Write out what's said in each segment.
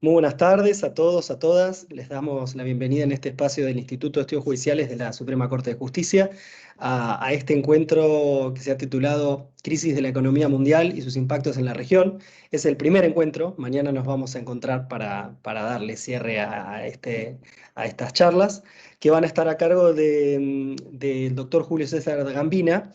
Muy buenas tardes a todos, a todas. Les damos la bienvenida en este espacio del Instituto de Estudios Judiciales de la Suprema Corte de Justicia a este encuentro que se ha titulado Crisis de la Economía Mundial y sus impactos en la región. Es el primer encuentro. Mañana nos vamos a encontrar para darle cierre a estas charlas que van a estar a cargo del doctor Julio César Gambina.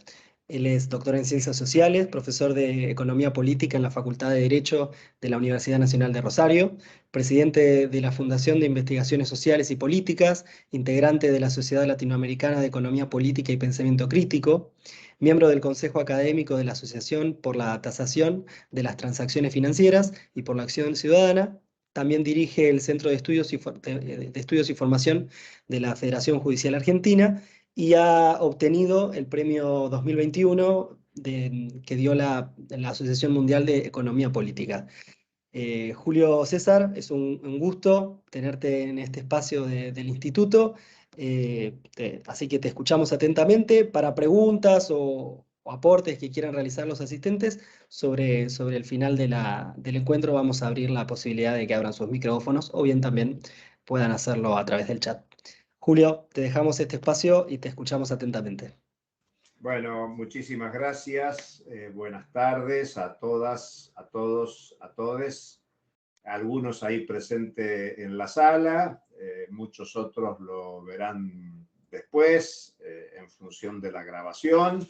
Él es doctor en Ciencias Sociales, profesor de Economía Política en la Facultad de Derecho de la Universidad Nacional de Rosario, presidente de la Fundación de Investigaciones Sociales y Políticas, integrante de la Sociedad Latinoamericana de Economía Política y Pensamiento Crítico, miembro del Consejo Académico de la Asociación por la Tasación de las Transacciones Financieras y por la Acción Ciudadana. También dirige el Centro de Estudios y Formación de la Federación Judicial Argentina y ha obtenido el premio 2021 que dio la Asociación Mundial de Economía Política. Julio César, es un gusto tenerte en este espacio del instituto, así que te escuchamos atentamente para preguntas o aportes que quieran realizar los asistentes. Sobre el final del encuentro vamos a abrir la posibilidad de que abran sus micrófonos o bien también puedan hacerlo a través del chat. Julio, te dejamos este espacio y te escuchamos atentamente. Bueno, muchísimas gracias. Buenas tardes a todas, a todos, a todes. Algunos ahí presentes en la sala, muchos otros lo verán después en función de la grabación.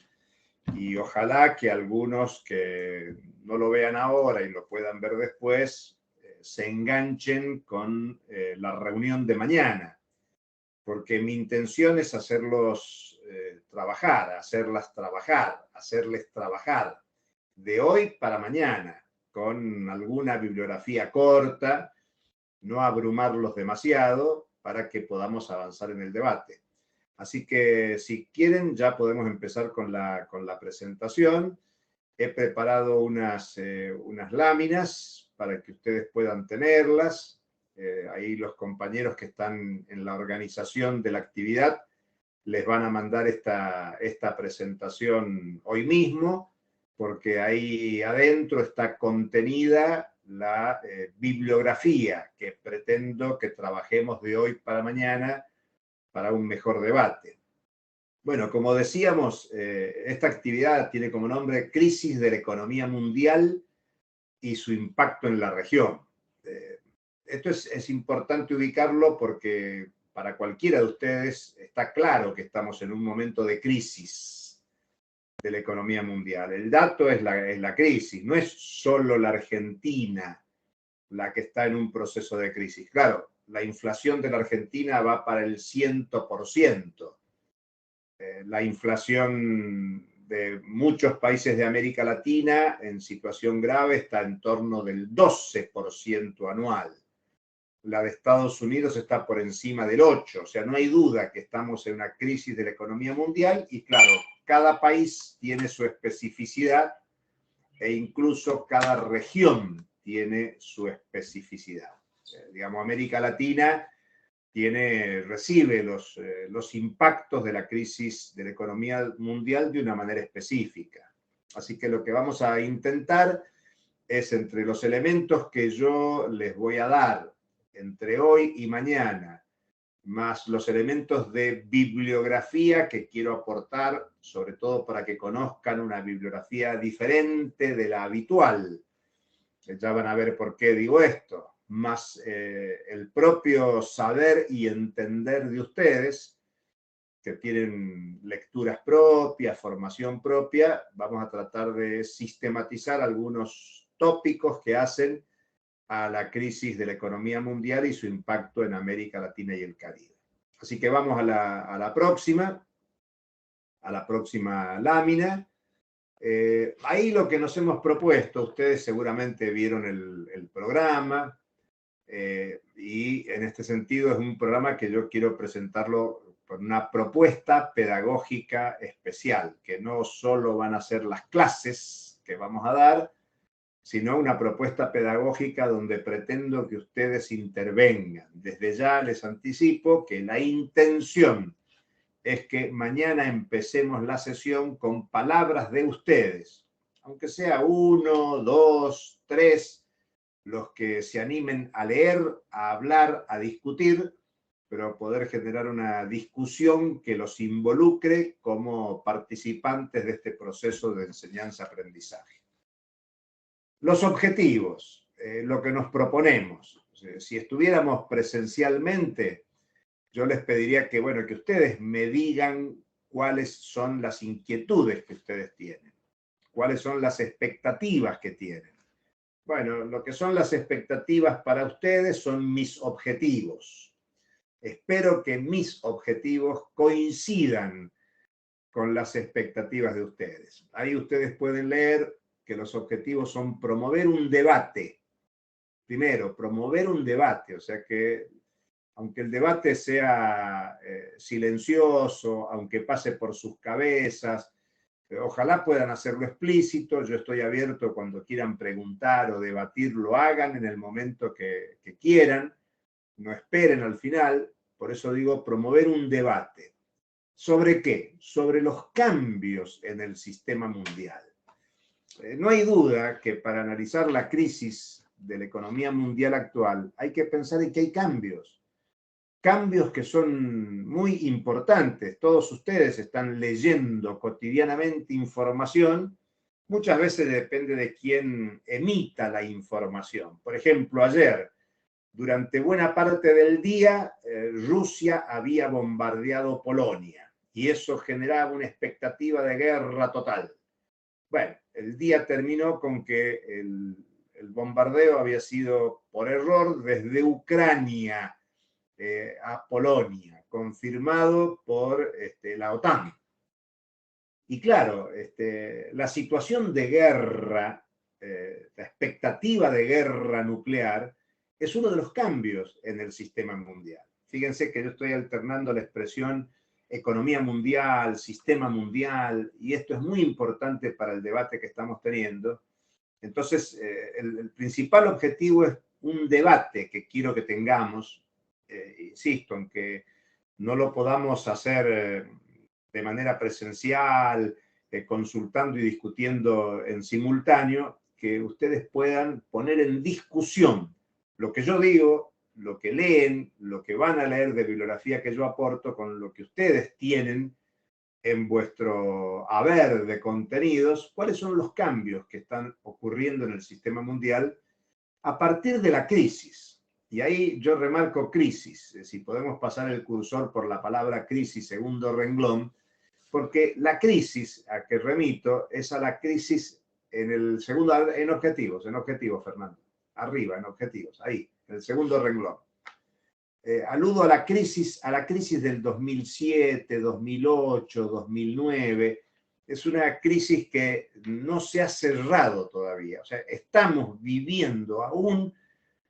Y ojalá que algunos que no lo vean ahora y lo puedan ver después se enganchen con la reunión de mañana, porque mi intención es hacerlos trabajar, hacerles trabajar de hoy para mañana, con alguna bibliografía corta, no abrumarlos demasiado para que podamos avanzar en el debate. Así que si quieren ya podemos empezar con la presentación. He preparado unas láminas para que ustedes puedan tenerlas. Ahí los compañeros que están en la organización de la actividad les van a mandar esta presentación hoy mismo, porque ahí adentro está contenida la bibliografía que pretendo que trabajemos de hoy para mañana para un mejor debate. Bueno, como decíamos, esta actividad tiene como nombre Crisis de la Economía Mundial y su impacto en la región. Esto es importante ubicarlo porque para cualquiera de ustedes está claro que estamos en un momento de crisis de la economía mundial. El dato es la crisis, no es solo la Argentina la que está en un proceso de crisis. Claro, la inflación de la Argentina va para el 100%. La inflación de muchos países de América Latina en situación grave está en torno del 12% anual. La de Estados Unidos está por encima del 8%. O sea, no hay duda que estamos en una crisis de la economía mundial y claro, cada país tiene su especificidad e incluso cada región tiene su especificidad. Digamos, América Latina recibe los impactos de la crisis de la economía mundial de una manera específica. Así que lo que vamos a intentar es, entre los elementos que yo les voy a dar entre hoy y mañana, más los elementos de bibliografía que quiero aportar, sobre todo para que conozcan una bibliografía diferente de la habitual. Ya van a ver por qué digo esto. Más el propio saber y entender de ustedes, que tienen lecturas propias, formación propia, vamos a tratar de sistematizar algunos tópicos que hacen a la crisis de la economía mundial y su impacto en América Latina y el Caribe. Así que vamos a la próxima lámina. Ahí lo que nos hemos propuesto, ustedes seguramente vieron el programa, y en este sentido es un programa que yo quiero presentarlo por una propuesta pedagógica especial, que no solo van a ser las clases que vamos a dar, sino una propuesta pedagógica donde pretendo que ustedes intervengan. Desde ya les anticipo que la intención es que mañana empecemos la sesión con palabras de ustedes, aunque sea 1, 2, 3, los que se animen a leer, a hablar, a discutir, pero poder generar una discusión que los involucre como participantes de este proceso de enseñanza-aprendizaje. Los objetivos, lo que nos proponemos. Si estuviéramos presencialmente, yo les pediría que, bueno, que ustedes me digan cuáles son las inquietudes que ustedes tienen, cuáles son las expectativas que tienen. Bueno, lo que son las expectativas para ustedes son mis objetivos. Espero que mis objetivos coincidan con las expectativas de ustedes. Ahí ustedes pueden leer que los objetivos son promover un debate. Primero, promover un debate, o sea que aunque el debate sea silencioso, aunque pase por sus cabezas, ojalá puedan hacerlo explícito. Yo estoy abierto cuando quieran preguntar o debatir, lo hagan en el momento que quieran, no esperen al final. Por eso digo promover un debate. ¿Sobre qué? Sobre los cambios en el sistema mundial. No hay duda que para analizar la crisis de la economía mundial actual hay que pensar en que hay cambios. Cambios que son muy importantes. Todos ustedes están leyendo cotidianamente información. Muchas veces depende de quién emita la información. Por ejemplo, ayer, durante buena parte del día, Rusia había bombardeado Polonia y eso generaba una expectativa de guerra total. Bueno, el día terminó con que el bombardeo había sido por error desde Ucrania a Polonia, confirmado por la OTAN. Y claro, la situación de guerra, la expectativa de guerra nuclear, es uno de los cambios en el sistema mundial. Fíjense que yo estoy alternando la expresión economía mundial, sistema mundial, y esto es muy importante para el debate que estamos teniendo. Entonces, el principal objetivo es un debate que quiero que tengamos, insisto, en que no lo podamos hacer de manera presencial, consultando y discutiendo en simultáneo, que ustedes puedan poner en discusión lo que yo digo, lo que leen, lo que van a leer de bibliografía que yo aporto con lo que ustedes tienen en vuestro haber de contenidos, cuáles son los cambios que están ocurriendo en el sistema mundial a partir de la crisis. Y ahí yo remarco crisis, si podemos pasar el cursor por la palabra crisis, segundo renglón, porque la crisis a que remito es a la crisis en el segundo, en objetivos, Fernando, arriba, en objetivos, ahí, en el segundo renglón. Aludo a la crisis del 2007, 2008, 2009. Es una crisis que no se ha cerrado todavía. O sea, estamos viviendo aún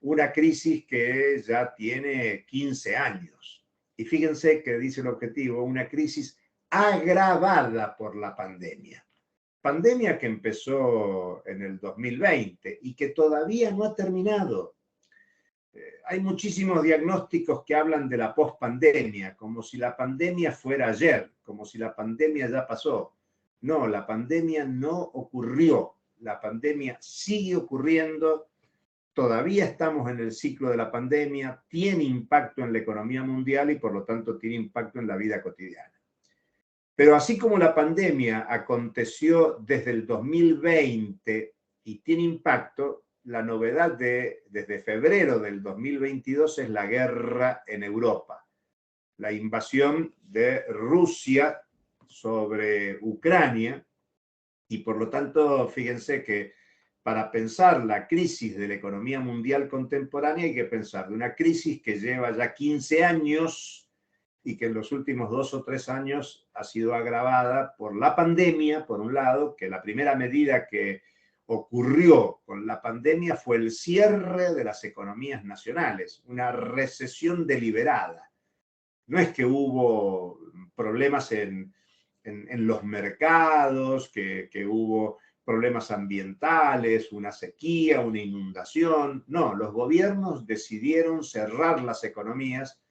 una crisis que ya tiene 15 años. Y fíjense que dice el objetivo, una crisis agravada por la pandemia. Pandemia que empezó en el 2020 y que todavía no ha terminado. Hay muchísimos diagnósticos que hablan de la pospandemia, como si la pandemia fuera ayer, como si la pandemia ya pasó. No, la pandemia no ocurrió. La pandemia sigue ocurriendo. Todavía estamos en el ciclo de la pandemia, tiene impacto en la economía mundial y por lo tanto tiene impacto en la vida cotidiana. Pero así como la pandemia aconteció desde el 2020 y tiene impacto, la novedad desde febrero del 2022 es la guerra en Europa, la invasión de Rusia sobre Ucrania y por lo tanto, fíjense que para pensar la crisis de la economía mundial contemporánea hay que pensar de una crisis que lleva ya 15 años y que en los últimos 2 o 3 años ha sido agravada por la pandemia, por un lado, que la primera medida que ocurrió con la pandemia fue el cierre de las economías nacionales, una recesión deliberada. No es que hubo problemas en los mercados, que hubo problemas ambientales, una sequía, una inundación. No, los gobiernos decidieron cerrar las economías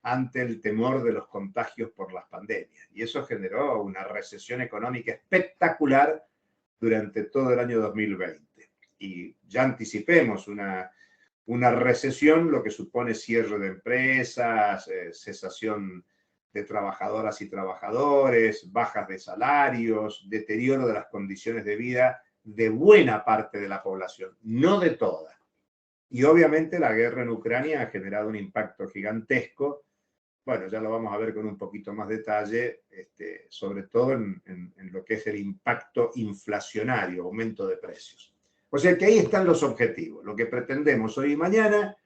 ante el temor de los contagios por las pandemias. Y eso generó una recesión económica espectacular durante todo el año 2020. y ya anticipemos una recesión, lo que supone cierre de empresas, cesación de trabajadoras y trabajadores, bajas de salarios, deterioro de las condiciones de vida de buena parte de la población, no de toda. Y obviamente la guerra en Ucrania ha generado un impacto gigantesco. Bueno, ya lo vamos a ver con un poquito más detalle, sobre todo en lo que es el impacto inflacionario, aumento de precios. O sea que ahí están los objetivos. Lo que pretendemos hoy y mañana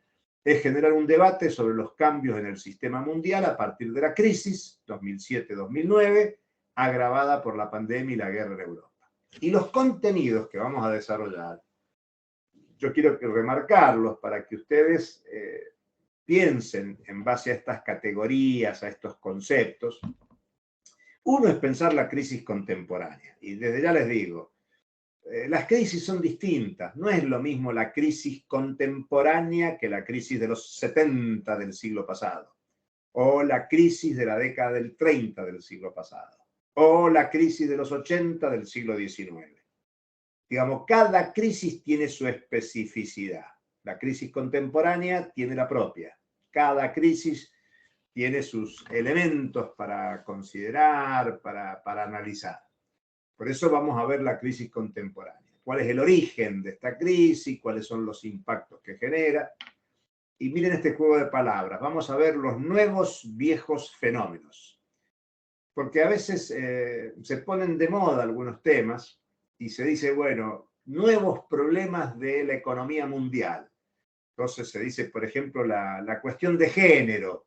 es generar un debate sobre los cambios en el sistema mundial a partir de la crisis 2007-2009, agravada por la pandemia y la guerra en Europa. Y los contenidos que vamos a desarrollar, yo quiero remarcarlos para que ustedes piensen en base a estas categorías, a estos conceptos. Uno es pensar la crisis contemporánea. Y desde ya les digo, las crisis son distintas. No es lo mismo la crisis contemporánea que la crisis de los 70 del siglo pasado, o la crisis de la década del 30 del siglo pasado, o la crisis de los 80 del siglo XIX. Digamos, cada crisis tiene su especificidad. La crisis contemporánea tiene la propia. Cada crisis tiene sus elementos para considerar, para analizar. Por eso vamos a ver la crisis contemporánea. ¿Cuál es el origen de esta crisis? ¿Cuáles son los impactos que genera? Y miren este juego de palabras. Vamos a ver los nuevos viejos fenómenos. Porque a veces se ponen de moda algunos temas y se dice, bueno, nuevos problemas de la economía mundial. Entonces se dice, por ejemplo, la cuestión de género.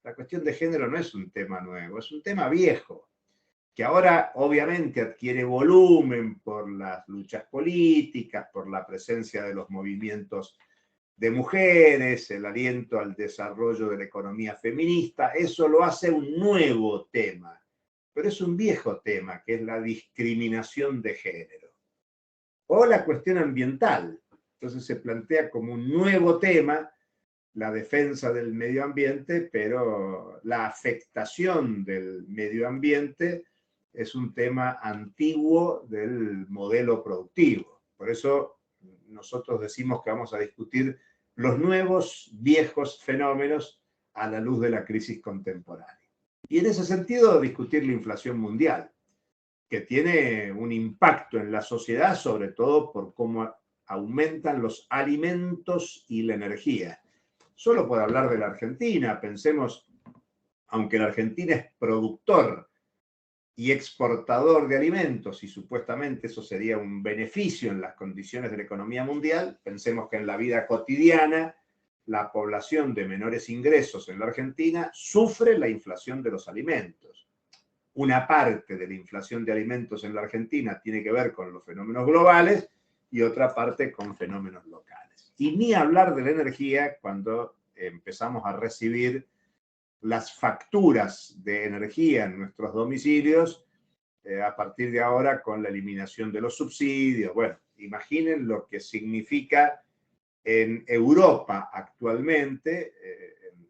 La cuestión de género no es un tema nuevo, es un tema viejo, que ahora obviamente adquiere volumen por las luchas políticas, por la presencia de los movimientos de mujeres, el aliento al desarrollo de la economía feminista. Eso lo hace un nuevo tema, pero es un viejo tema, que es la discriminación de género. O la cuestión ambiental. Entonces se plantea como un nuevo tema la defensa del medio ambiente, pero la afectación del medio ambiente es un tema antiguo del modelo productivo. Por eso nosotros decimos que vamos a discutir los nuevos, viejos fenómenos a la luz de la crisis contemporánea. Y en ese sentido, discutir la inflación mundial, que tiene un impacto en la sociedad, sobre todo por cómo aumentan los alimentos y la energía. Solo por hablar de la Argentina, pensemos, aunque la Argentina es productor y exportador de alimentos, y supuestamente eso sería un beneficio en las condiciones de la economía mundial, pensemos que en la vida cotidiana la población de menores ingresos en la Argentina sufre la inflación de los alimentos. Una parte de la inflación de alimentos en la Argentina tiene que ver con los fenómenos globales y otra parte con fenómenos locales. Y ni hablar de la energía cuando empezamos a recibir las facturas de energía en nuestros domicilios a partir de ahora con la eliminación de los subsidios. Bueno, imaginen lo que significa en Europa actualmente,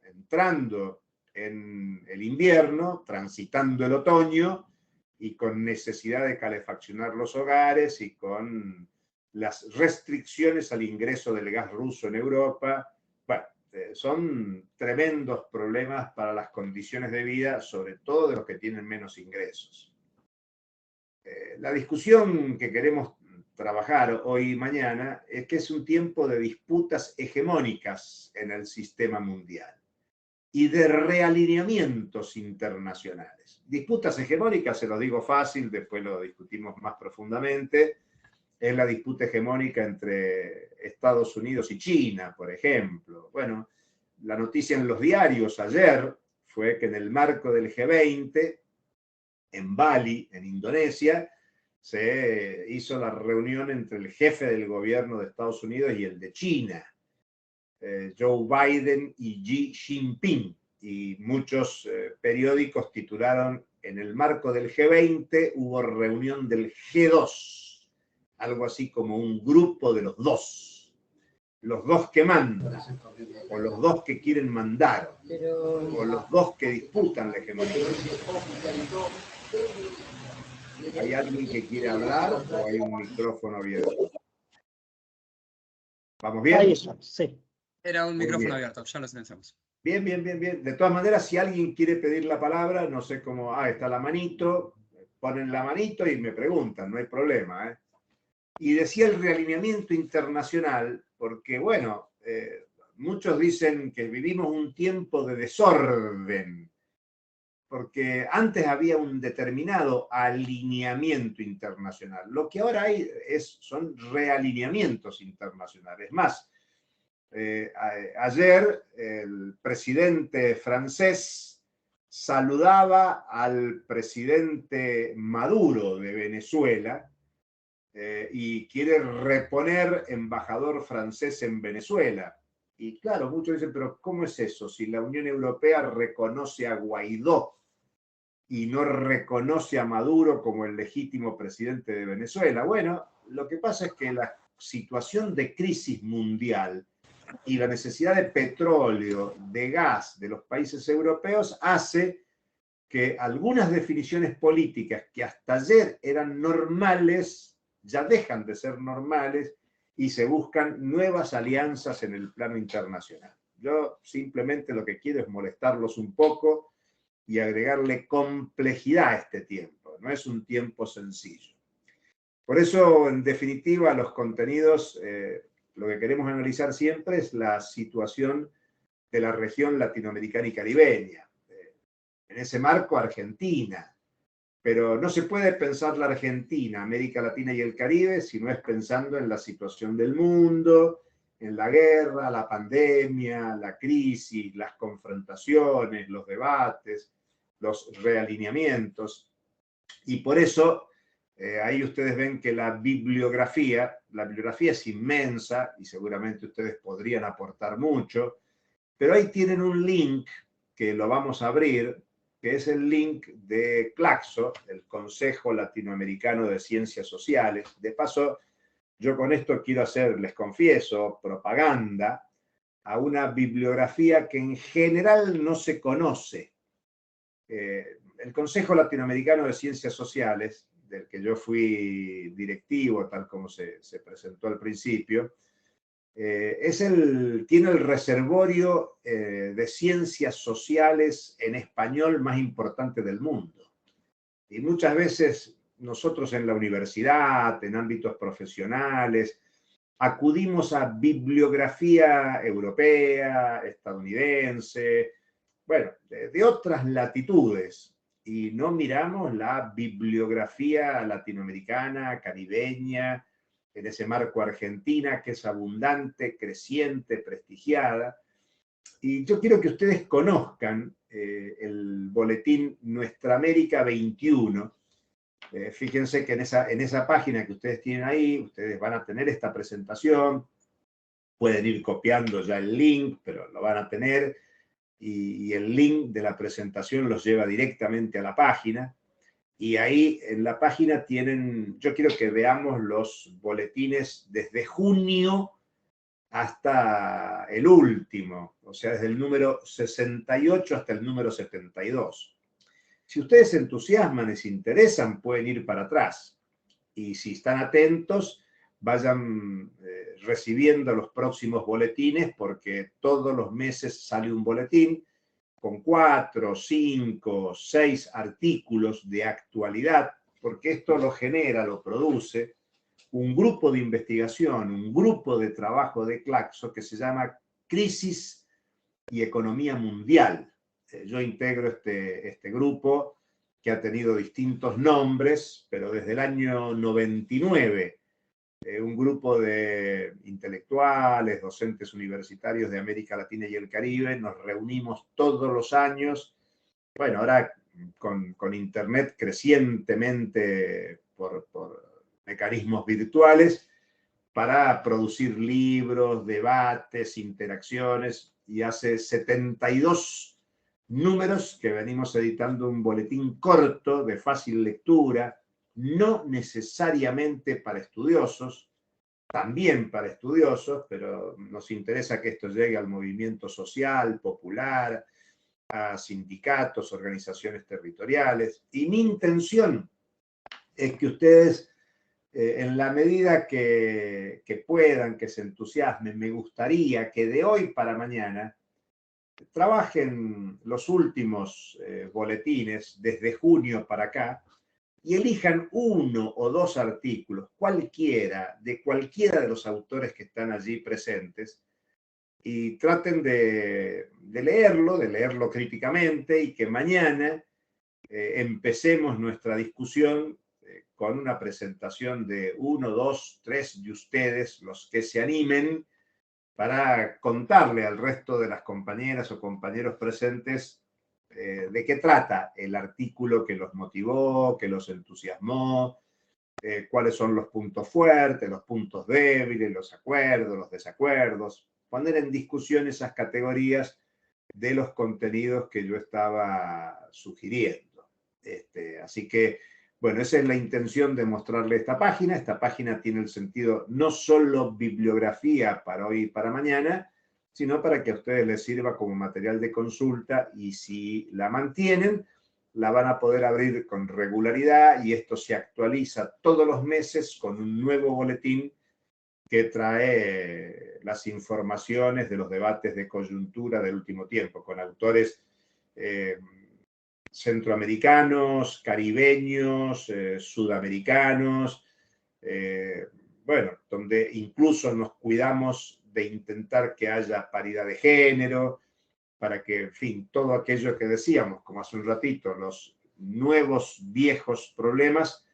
entrando en el invierno, transitando el otoño y con necesidad de calefaccionar los hogares y con las restricciones al ingreso del gas ruso en Europa. Bueno, son tremendos problemas para las condiciones de vida, sobre todo de los que tienen menos ingresos. La discusión que queremos trabajar hoy y mañana es que es un tiempo de disputas hegemónicas en el sistema mundial y de realineamientos internacionales. Disputas hegemónicas, se lo digo fácil, después lo discutimos más profundamente, es la disputa hegemónica entre Estados Unidos y China, por ejemplo. Bueno, la noticia en los diarios ayer fue que en el marco del G20, en Bali, en Indonesia, se hizo la reunión entre el jefe del gobierno de Estados Unidos y el de China, Joe Biden y Xi Jinping. Y muchos periódicos titularon: en el marco del G20 hubo reunión del G2, algo así como un grupo de los dos que mandan, o los dos que quieren mandar, o los dos que disputan la hegemonía. ¿Hay alguien que quiere hablar o hay un micrófono abierto? ¿Vamos bien? Ahí estamos, sí. Era un Muy micrófono bien. abierto, ya lo silenciamos. Bien, bien, bien, bien. De todas maneras, si alguien quiere pedir la palabra, no sé cómo, está la manito, ponen la manito y me preguntan, no hay problema, ¿eh? Y decía el realineamiento internacional, porque bueno, muchos dicen que vivimos un tiempo de desorden, porque antes había un determinado alineamiento internacional. Lo que ahora hay son realineamientos internacionales. Más, ayer el presidente francés saludaba al presidente Maduro de Venezuela y quiere reponer embajador francés en Venezuela. Y claro, muchos dicen, pero ¿cómo es eso? Si la Unión Europea reconoce a Guaidó y no reconoce a Maduro como el legítimo presidente de Venezuela. Bueno, lo que pasa es que la situación de crisis mundial y la necesidad de petróleo, de gas de los países europeos hace que algunas definiciones políticas que hasta ayer eran normales, ya dejan de ser normales y se buscan nuevas alianzas en el plano internacional. Yo simplemente lo que quiero es molestarlos un poco y agregarle complejidad a este tiempo. No es un tiempo sencillo. Por eso, en definitiva, los contenidos, lo que queremos analizar siempre es la situación de la región latinoamericana y caribeña. En ese marco, Argentina. Pero no se puede pensar la Argentina, América Latina y el Caribe si no es pensando en la situación del mundo, en la guerra, la pandemia, la crisis, las confrontaciones, los debates, los realineamientos. Y por eso, ahí ustedes ven que la bibliografía es inmensa y seguramente ustedes podrían aportar mucho, pero ahí tienen un link que lo vamos a abrir, que es el link de CLACSO, el Consejo Latinoamericano de Ciencias Sociales. De paso, yo con esto quiero hacer, les confieso, propaganda a una bibliografía que en general no se conoce. El Consejo Latinoamericano de Ciencias Sociales, del que yo fui directivo, tal como se presentó al principio, tiene el reservorio de ciencias sociales en español más importante del mundo. Y muchas veces nosotros en la universidad, en ámbitos profesionales, acudimos a bibliografía europea, estadounidense, bueno, de otras latitudes, y no miramos la bibliografía latinoamericana, caribeña, en ese marco argentina, que es abundante, creciente, prestigiada. Y yo quiero que ustedes conozcan el boletín Nuestra América 21. Fíjense que en esa página que ustedes tienen ahí, ustedes van a tener esta presentación, pueden ir copiando ya el link, pero lo van a tener, y el link de la presentación los lleva directamente a la página. Y ahí en la página tienen, yo quiero que veamos los boletines desde junio hasta el último, o sea, desde el número 68 hasta el número 72. Si ustedes se entusiasman y se interesan, pueden ir para atrás. Y si están atentos, vayan recibiendo los próximos boletines, porque todos los meses sale un boletín con 4, 5, 6 artículos de actualidad, porque esto lo genera, lo produce un grupo de investigación, un grupo de trabajo de CLACSO que se llama Crisis y Economía Mundial. Yo integro este grupo que ha tenido distintos nombres, pero desde el año 99, un grupo de intelectuales, docentes universitarios de América Latina y el Caribe, nos reunimos todos los años, bueno, ahora con Internet crecientemente por mecanismos virtuales, para producir libros, debates, interacciones, y hace 72 números que venimos editando un boletín corto, de fácil lectura, no necesariamente para estudiosos, también para estudiosos, pero nos interesa que esto llegue al movimiento social, popular, a sindicatos, organizaciones territoriales, y mi intención es que ustedes en la medida que puedan, que se entusiasmen, me gustaría que de hoy para mañana trabajen los últimos boletines desde junio para acá y elijan uno o dos artículos, cualquiera, de cualquiera de los autores que están allí presentes, y traten de leerlo críticamente, y que mañana empecemos nuestra discusión con una presentación de uno, dos, tres de ustedes, los que se animen, para contarle al resto de las compañeras o compañeros presentes de qué trata el artículo que los motivó, que los entusiasmó, cuáles son los puntos fuertes, los puntos débiles, los acuerdos, los desacuerdos, poner en discusión esas categorías de los contenidos que yo estaba sugiriendo. Así que, bueno, esa es la intención de mostrarle esta página. Esta página tiene el sentido no solo bibliografía para hoy y para mañana, sino para que a ustedes les sirva como material de consulta, y si la mantienen, la van a poder abrir con regularidad, y esto se actualiza todos los meses con un nuevo boletín que trae las informaciones de los debates de coyuntura del último tiempo, con autores centroamericanos, caribeños, sudamericanos, bueno, donde incluso nos cuidamos de intentar que haya paridad de género, para que, en fin, todo aquello que decíamos, como hace un ratito, los nuevos, viejos problemas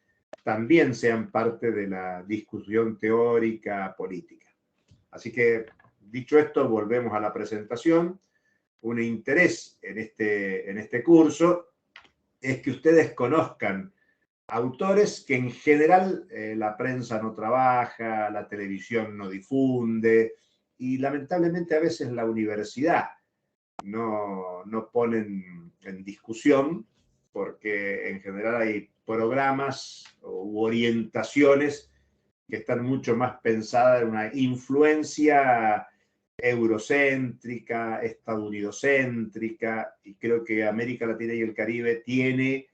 también sean parte de la discusión teórica política. Así que, dicho esto, volvemos a la presentación. Un interés en este curso es que ustedes conozcan autores que en general la prensa no trabaja, la televisión no difunde, y lamentablemente a veces la universidad no ponen en discusión, porque en general hay programas u orientaciones que están mucho más pensadas en una influencia eurocéntrica, estadounidocéntrica, y creo que América Latina y el Caribe tiene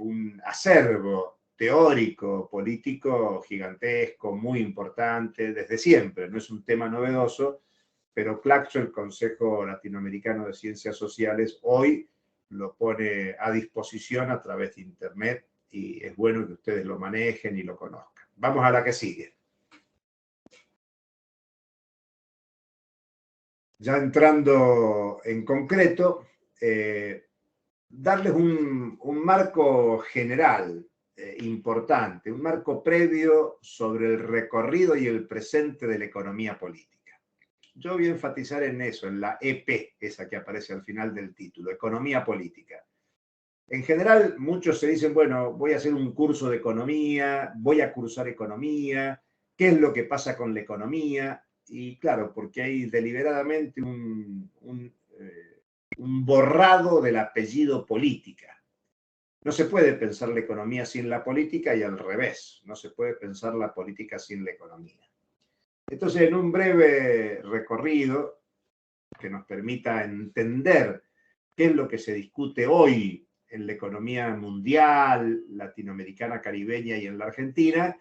un acervo teórico, político gigantesco, muy importante, desde siempre. No es un tema novedoso, pero Claxo, el Consejo Latinoamericano de Ciencias Sociales, hoy lo pone a disposición a través de Internet, y es bueno que ustedes lo manejen y lo conozcan. Vamos a la que sigue. Ya entrando en concreto, darles un marco general importante, un marco previo sobre el recorrido y el presente de la economía política. Yo voy a enfatizar en eso, en la EP, esa que aparece al final del título, economía política. En general, muchos se dicen, bueno, voy a hacer un curso de economía, voy a cursar economía, ¿qué es lo que pasa con la economía? Y claro, porque hay deliberadamente un borrado del apellido política. No se puede pensar la economía sin la política, y al revés, no se puede pensar la política sin la economía. Entonces, en un breve recorrido que nos permita entender qué es lo que se discute hoy en la economía mundial, latinoamericana, caribeña y en la Argentina,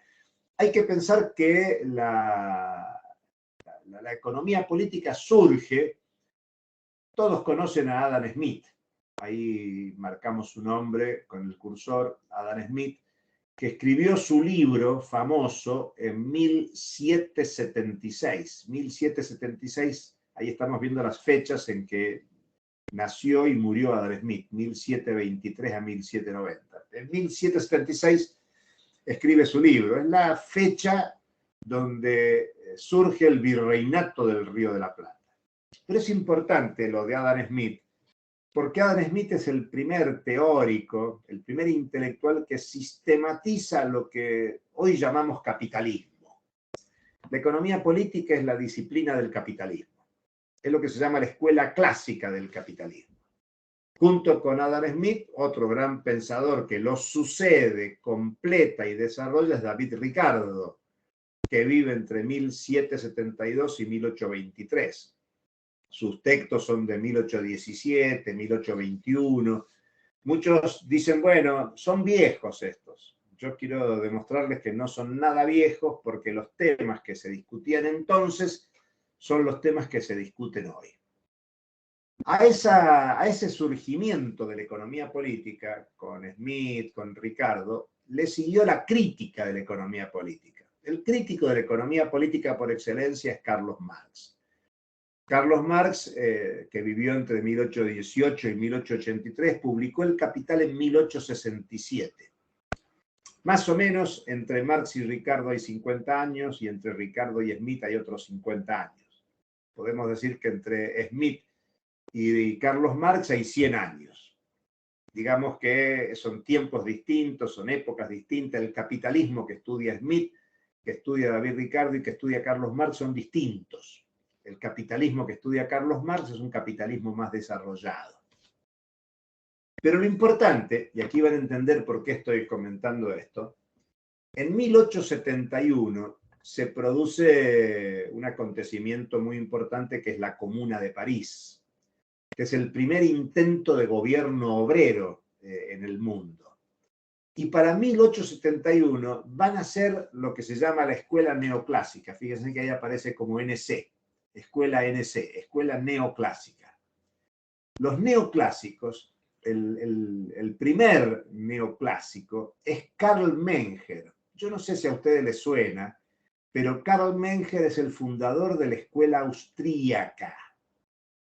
hay que pensar que la economía política surge. Todos conocen a Adam Smith. Ahí marcamos su nombre con el cursor, Adam Smith, que escribió su libro famoso en 1776. 1776, ahí estamos viendo las fechas en que nació y murió Adam Smith, 1723 a 1790. En 1776 escribe su libro. Es la fecha donde surge el virreinato del Río de la Plata. Pero es importante lo de Adam Smith, porque Adam Smith es el primer teórico, el primer intelectual que sistematiza lo que hoy llamamos capitalismo. La economía política es la disciplina del capitalismo. Es lo que se llama la escuela clásica del capitalismo. Junto con Adam Smith, otro gran pensador que lo sucede, completa y desarrolla es David Ricardo, que vive entre 1772 y 1823. Sus textos son de 1817, 1821. Muchos dicen, bueno, son viejos estos. yo quiero demostrarles que no son nada viejos porque los temas que se discutían entonces son los temas que se discuten hoy. A ese surgimiento de la economía política, con Smith, con Ricardo, le siguió la crítica de la economía política. El crítico de la economía política por excelencia es Carlos Marx. Carlos Marx, que vivió entre 1818 y 1883, publicó El Capital en 1867. Más o menos entre Marx y Ricardo hay 50 años y entre Ricardo y Smith hay otros 50 años. Podemos decir que entre Smith y Carlos Marx hay 100 años. Digamos que son tiempos distintos, son épocas distintas. El capitalismo que estudia Smith, que estudia David Ricardo y que estudia Carlos Marx son distintos. El capitalismo que estudia Carlos Marx es un capitalismo más desarrollado. Pero lo importante, y aquí van a entender por qué estoy comentando esto, en 1871 se produce un acontecimiento muy importante que es la Comuna de París, que es el primer intento de gobierno obrero en el mundo. Y para 1871 van a ser lo que se llama la escuela neoclásica. Fíjense que ahí aparece como NC, escuela NC, escuela neoclásica. Los neoclásicos, el primer neoclásico es Karl Menger. Yo no sé si a ustedes les suena, pero Karl Menger es el fundador de la escuela austríaca.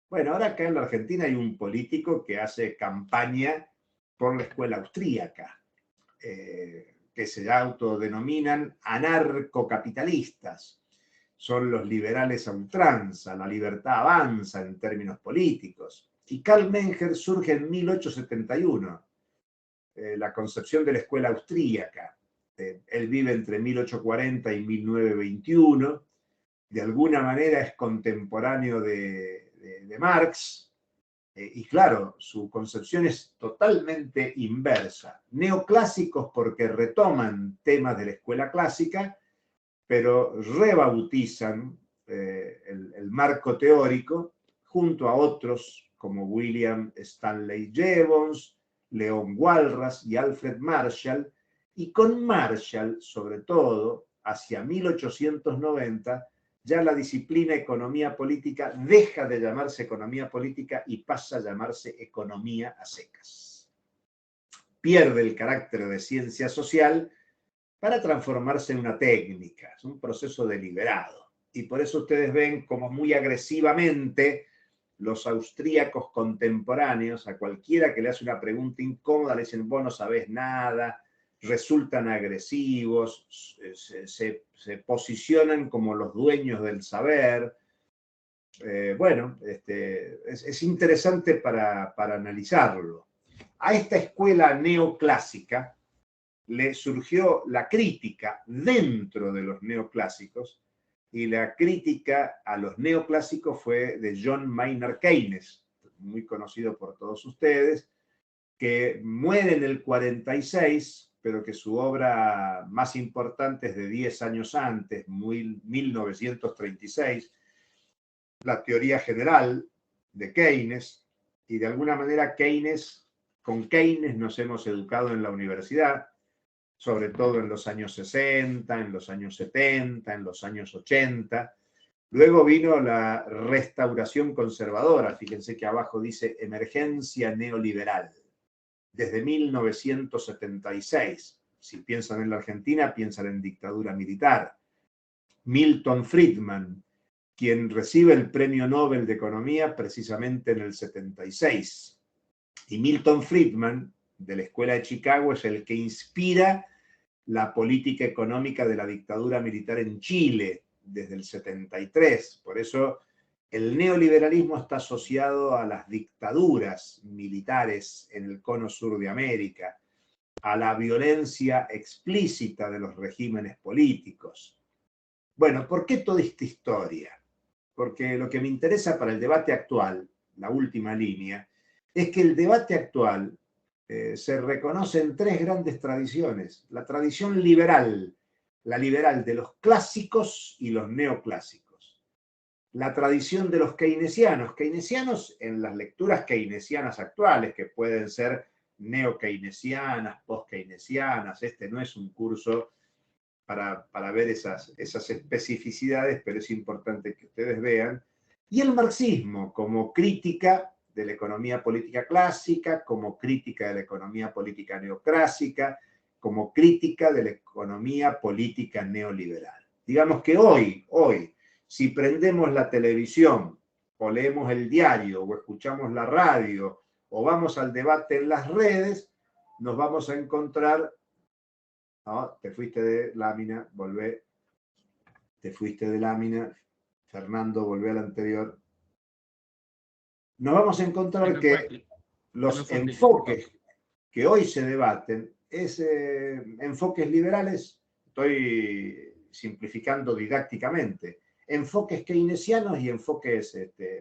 Bueno, ahora acá en la Argentina hay un político que hace campaña por la escuela austríaca, que se autodenominan anarcocapitalistas. Son los liberales a ultranza, la libertad avanza en términos políticos. Y Karl Menger surge en 1871, la concepción de la escuela austríaca. Él vive entre 1840 y 1921, de alguna manera es contemporáneo de Marx, y claro, su concepción es totalmente inversa. Neoclásicos porque retoman temas de la escuela clásica, pero rebautizan el marco teórico junto a otros como William Stanley Jevons, Leon Walras y Alfred Marshall, y con Marshall, sobre todo, hacia 1890, ya la disciplina economía política deja de llamarse economía política y pasa a llamarse economía a secas. Pierde el carácter de ciencia social para transformarse en una técnica, es un proceso deliberado. Y por eso ustedes ven como muy agresivamente los austríacos contemporáneos, a cualquiera que le hace una pregunta incómoda, le dicen, vos no sabés nada, resultan agresivos, se posicionan como los dueños del saber. Bueno, es interesante para analizarlo. A esta escuela neoclásica le surgió la crítica dentro de los neoclásicos, y la crítica a los neoclásicos fue de John Maynard Keynes, muy conocido por todos ustedes, que muere en el 46, pero que su obra más importante es de 10 años antes, 1936, la teoría general de Keynes, y de alguna manera con Keynes nos hemos educado en la universidad, sobre todo en los años 60, en los años 70, en los años 80. Luego vino la restauración conservadora, fíjense que abajo dice emergencia neoliberal, desde 1976. Si piensan en la Argentina, piensan en dictadura militar. Milton Friedman, quien recibe el Premio Nobel de Economía precisamente en el 76. Y Milton Friedman, de la Escuela de Chicago, es el que inspira la política económica de la dictadura militar en Chile desde el 73. Por eso el neoliberalismo está asociado a las dictaduras militares en el cono sur de América, a la violencia explícita de los regímenes políticos. Bueno, ¿por qué toda esta historia? Porque lo que me interesa para el debate actual, la última línea, es que el debate actual se reconoce en tres grandes tradiciones. La tradición liberal, la liberal de los clásicos y los neoclásicos. La tradición de los keynesianos en las lecturas keynesianas actuales, que pueden ser neo-keynesianas, post-keynesianas. Este no es un curso para ver esas especificidades, pero es importante que ustedes vean. Y el marxismo como crítica de la economía política clásica, como crítica de la economía política neoclásica, como crítica de la economía política neoliberal. Digamos que hoy, si prendemos la televisión, o leemos el diario, o escuchamos la radio, o vamos al debate en las redes, nos vamos a encontrar... No, te fuiste de lámina, volvé. Te fuiste de lámina. Fernando, volvé al anterior. Nos vamos a encontrar que los enfoques que hoy se debaten es enfoques liberales, estoy simplificando didácticamente, enfoques keynesianos y enfoques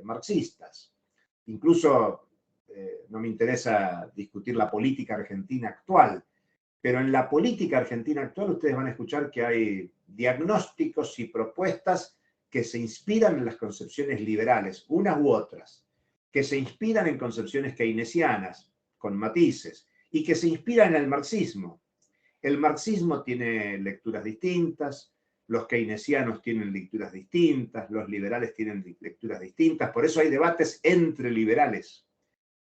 marxistas. Incluso no me interesa discutir la política argentina actual, pero en la política argentina actual ustedes van a escuchar que hay diagnósticos y propuestas que se inspiran en las concepciones liberales, unas u otras, que se inspiran en concepciones keynesianas, con matices, y que se inspiran en el marxismo. El marxismo tiene lecturas distintas, los keynesianos tienen lecturas distintas, los liberales tienen lecturas distintas, por eso hay debates entre liberales,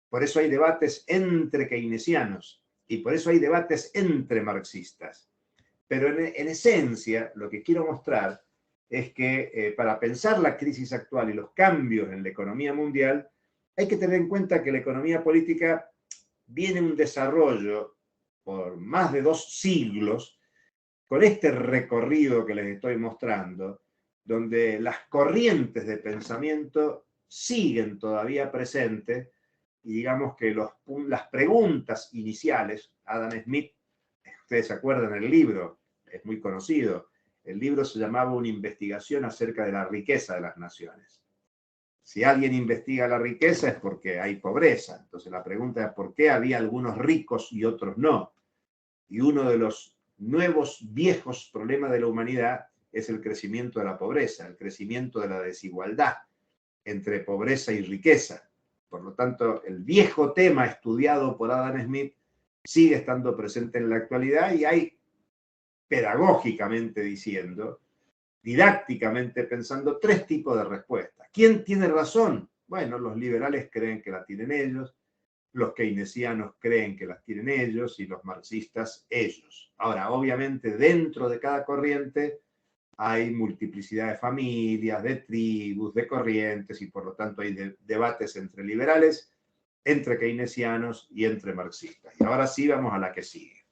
por eso hay debates entre keynesianos, y por eso hay debates entre marxistas. Pero en esencia, lo que quiero mostrar es que para pensar la crisis actual y los cambios en la economía mundial, hay que tener en cuenta que la economía política viene un desarrollo por más de 2 siglos, con este recorrido que les estoy mostrando, donde las corrientes de pensamiento siguen todavía presentes, y digamos que las preguntas iniciales, Adam Smith, ustedes se acuerdan, el libro es muy conocido, el libro se llamaba Una investigación acerca de la riqueza de las naciones. Si alguien investiga la riqueza es porque hay pobreza, entonces la pregunta es ¿por qué había algunos ricos y otros no? Y uno de los nuevos viejos problemas de la humanidad es el crecimiento de la pobreza, el crecimiento de la desigualdad entre pobreza y riqueza. Por lo tanto, el viejo tema estudiado por Adam Smith sigue estando presente en la actualidad y hay, pedagógicamente diciendo, didácticamente pensando, 3 tipos de respuestas. ¿Quién tiene razón? Bueno, los liberales creen que la tienen ellos, los keynesianos creen que las tienen ellos y los marxistas ellos. Ahora, obviamente, dentro de cada corriente hay multiplicidad de familias, de tribus, de corrientes, y por lo tanto hay debates entre liberales, entre keynesianos y entre marxistas. Y ahora sí vamos a la que sigue.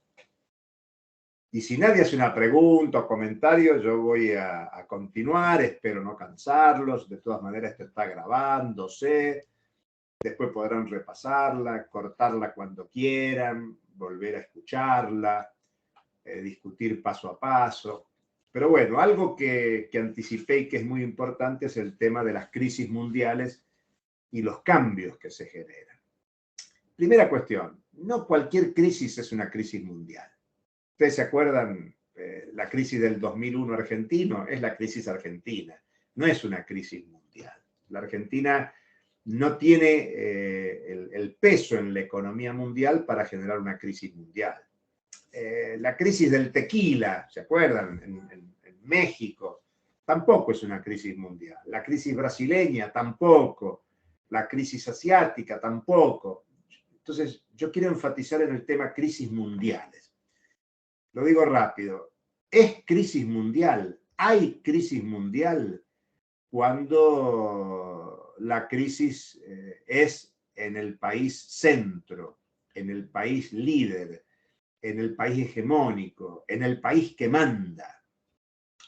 Y si nadie hace una pregunta o comentario, yo voy a continuar, espero no cansarlos. De todas maneras, esto está grabándose. Después podrán repasarla, cortarla cuando quieran, volver a escucharla, discutir paso a paso. Pero bueno, algo que anticipé y que es muy importante es el tema de las crisis mundiales y los cambios que se generan. Primera cuestión, no cualquier crisis es una crisis mundial. ¿Ustedes se acuerdan? La crisis del 2001 argentino es la crisis argentina, no es una crisis mundial. La Argentina no tiene el peso en la economía mundial para generar una crisis mundial. La crisis del tequila, ¿se acuerdan? En México, tampoco es una crisis mundial. La crisis brasileña, tampoco. La crisis asiática, tampoco. Entonces, yo quiero enfatizar en el tema crisis mundiales. Lo digo rápido. ¿Es crisis mundial? ¿Hay crisis mundial cuando la crisis es en el país centro, en el país líder, en el país hegemónico, en el país que manda?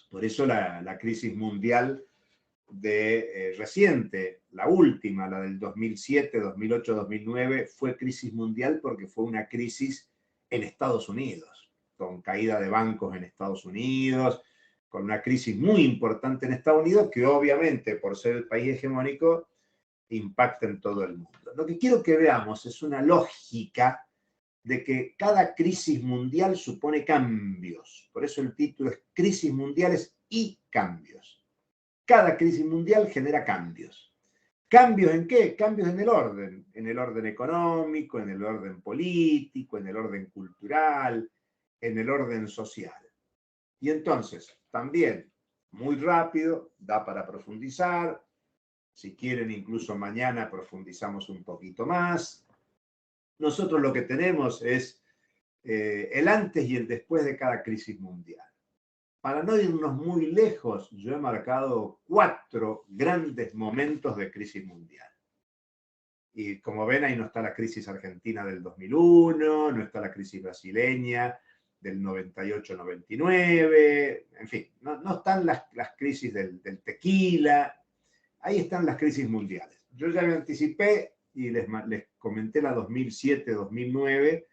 Por eso la crisis mundial reciente, la última, la del 2007, 2008, 2009, fue crisis mundial porque fue una crisis en Estados Unidos, con caída de bancos en Estados Unidos, con una crisis muy importante en Estados Unidos que obviamente, por ser el país hegemónico, impacta en todo el mundo. Lo que quiero que veamos es una lógica de que cada crisis mundial supone cambios. Por eso el título es Crisis mundiales y cambios. Cada crisis mundial genera cambios. ¿Cambios en qué? Cambios en el orden económico, en el orden político, en el orden cultural, en el orden social. Y entonces, también, muy rápido, da para profundizar. Si quieren, incluso mañana profundizamos un poquito más. Nosotros lo que tenemos es el antes y el después de cada crisis mundial. Para no irnos muy lejos, yo he marcado 4 grandes momentos de crisis mundial. Y como ven, ahí no está la crisis argentina del 2001, no está la crisis brasileña del 98-99, en fin, no están las crisis del tequila, ahí están las crisis mundiales. Yo ya me anticipé y les comenté la 2007-2009,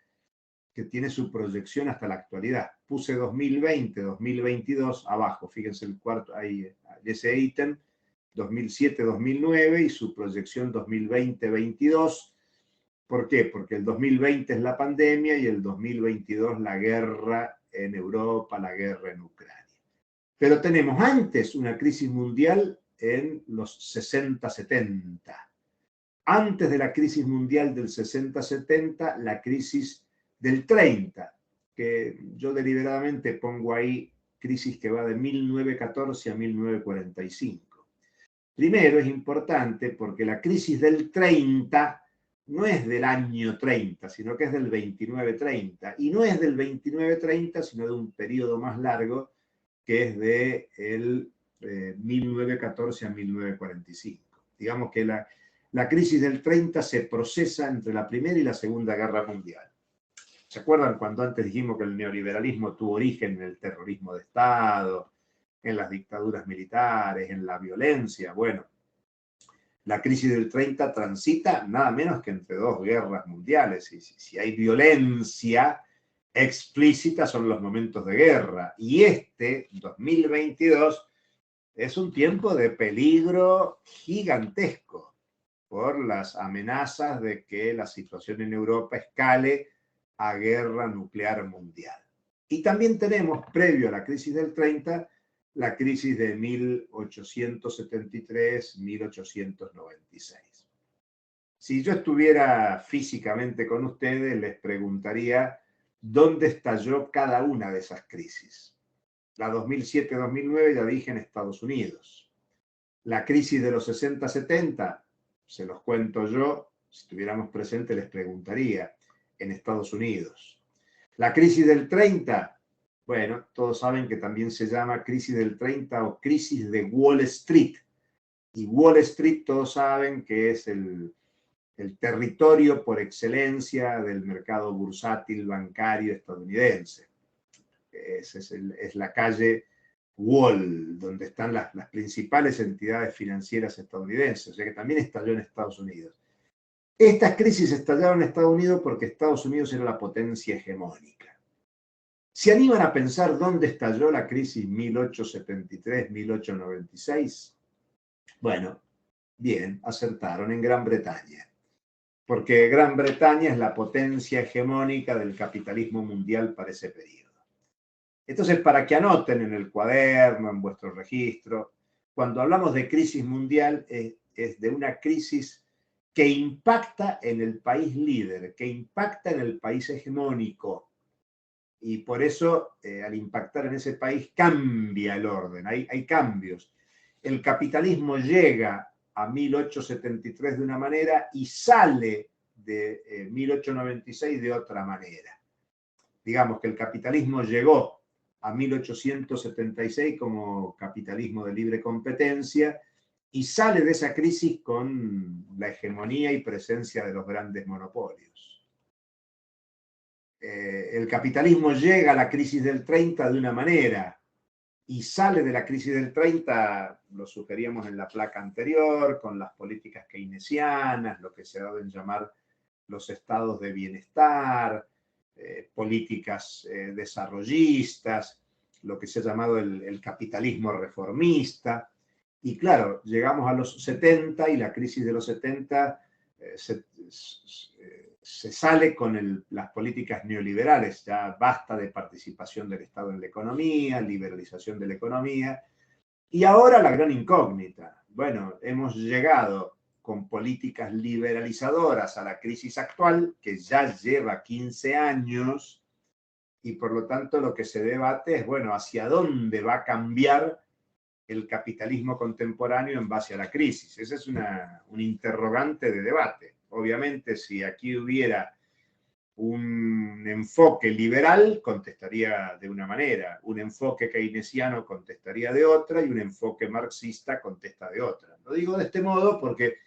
que tiene su proyección hasta la actualidad. Puse 2020-2022 abajo, fíjense el cuarto, ahí ese ítem, 2007-2009 y su proyección 2020-22. ¿Por qué? Porque el 2020 es la pandemia y el 2022 la guerra en Europa, la guerra en Ucrania. Pero tenemos antes una crisis mundial en los 60-70. Antes de la crisis mundial del 60-70, la crisis del 30, que yo deliberadamente pongo ahí crisis que va de 1914 a 1945. Primero, es importante porque la crisis del 30 no es del año 30, sino que es del 29-30. Y no es del 29-30, sino de un periodo más largo, que es de el 1914 a 1945. Digamos que la crisis del 30 se procesa entre la Primera y la Segunda Guerra Mundial. ¿Se acuerdan cuando antes dijimos que el neoliberalismo tuvo origen en el terrorismo de Estado, en las dictaduras militares, en la violencia? Bueno, la crisis del 30 transita nada menos que entre 2 guerras mundiales. Y si hay violencia explícita son los momentos de guerra. Y este, 2022, es un tiempo de peligro gigantesco por las amenazas de que la situación en Europa escale a guerra nuclear mundial. Y también tenemos, previo a la crisis del 30, la crisis de 1873-1896. Si yo estuviera físicamente con ustedes, les preguntaría dónde estalló cada una de esas crisis. La 2007-2009 ya dije en Estados Unidos. La crisis de los 60-70, se los cuento yo, si estuviéramos presentes les preguntaría, en Estados Unidos. La crisis del 30, bueno, todos saben que también se llama crisis del 30 o crisis de Wall Street. Y Wall Street todos saben que es el territorio por excelencia del mercado bursátil bancario estadounidense. Es la calle Wall, donde están las principales entidades financieras estadounidenses, o sea que también estalló en Estados Unidos. Estas crisis estallaron en Estados Unidos porque Estados Unidos era la potencia hegemónica. ¿Se animan a pensar dónde estalló la crisis 1873-1896? Bueno, bien, acertaron, en Gran Bretaña. Porque Gran Bretaña es la potencia hegemónica del capitalismo mundial para ese periodo. Entonces, para que anoten en el cuaderno, en vuestro registro, cuando hablamos de crisis mundial, es de una crisis que impacta en el país líder, que impacta en el país hegemónico. Y por eso, al impactar en ese país, cambia el orden, hay cambios. El capitalismo llega a 1873 de una manera y sale de 1896 de otra manera. Digamos que el capitalismo llegó a 1876 como capitalismo de libre competencia y sale de esa crisis con la hegemonía y presencia de los grandes monopolios. El capitalismo llega a la crisis del 30 de una manera y sale de la crisis del 30, lo sugeríamos en la placa anterior, con las políticas keynesianas, lo que se ha dado en llamar los estados de bienestar, políticas desarrollistas, lo que se ha llamado el capitalismo reformista. Y claro, llegamos a los 70 y la crisis de los 70 se sale con las políticas neoliberales. Ya basta de participación del Estado en la economía, liberalización de la economía. Y ahora la gran incógnita. Bueno, hemos llegado con políticas liberalizadoras a la crisis actual, que ya lleva 15 años, y por lo tanto lo que se debate es, bueno, ¿hacia dónde va a cambiar el capitalismo contemporáneo en base a la crisis? Ese es un interrogante de debate. Obviamente, si aquí hubiera un enfoque liberal, contestaría de una manera, un enfoque keynesiano contestaría de otra y un enfoque marxista contesta de otra. Lo digo de este modo porque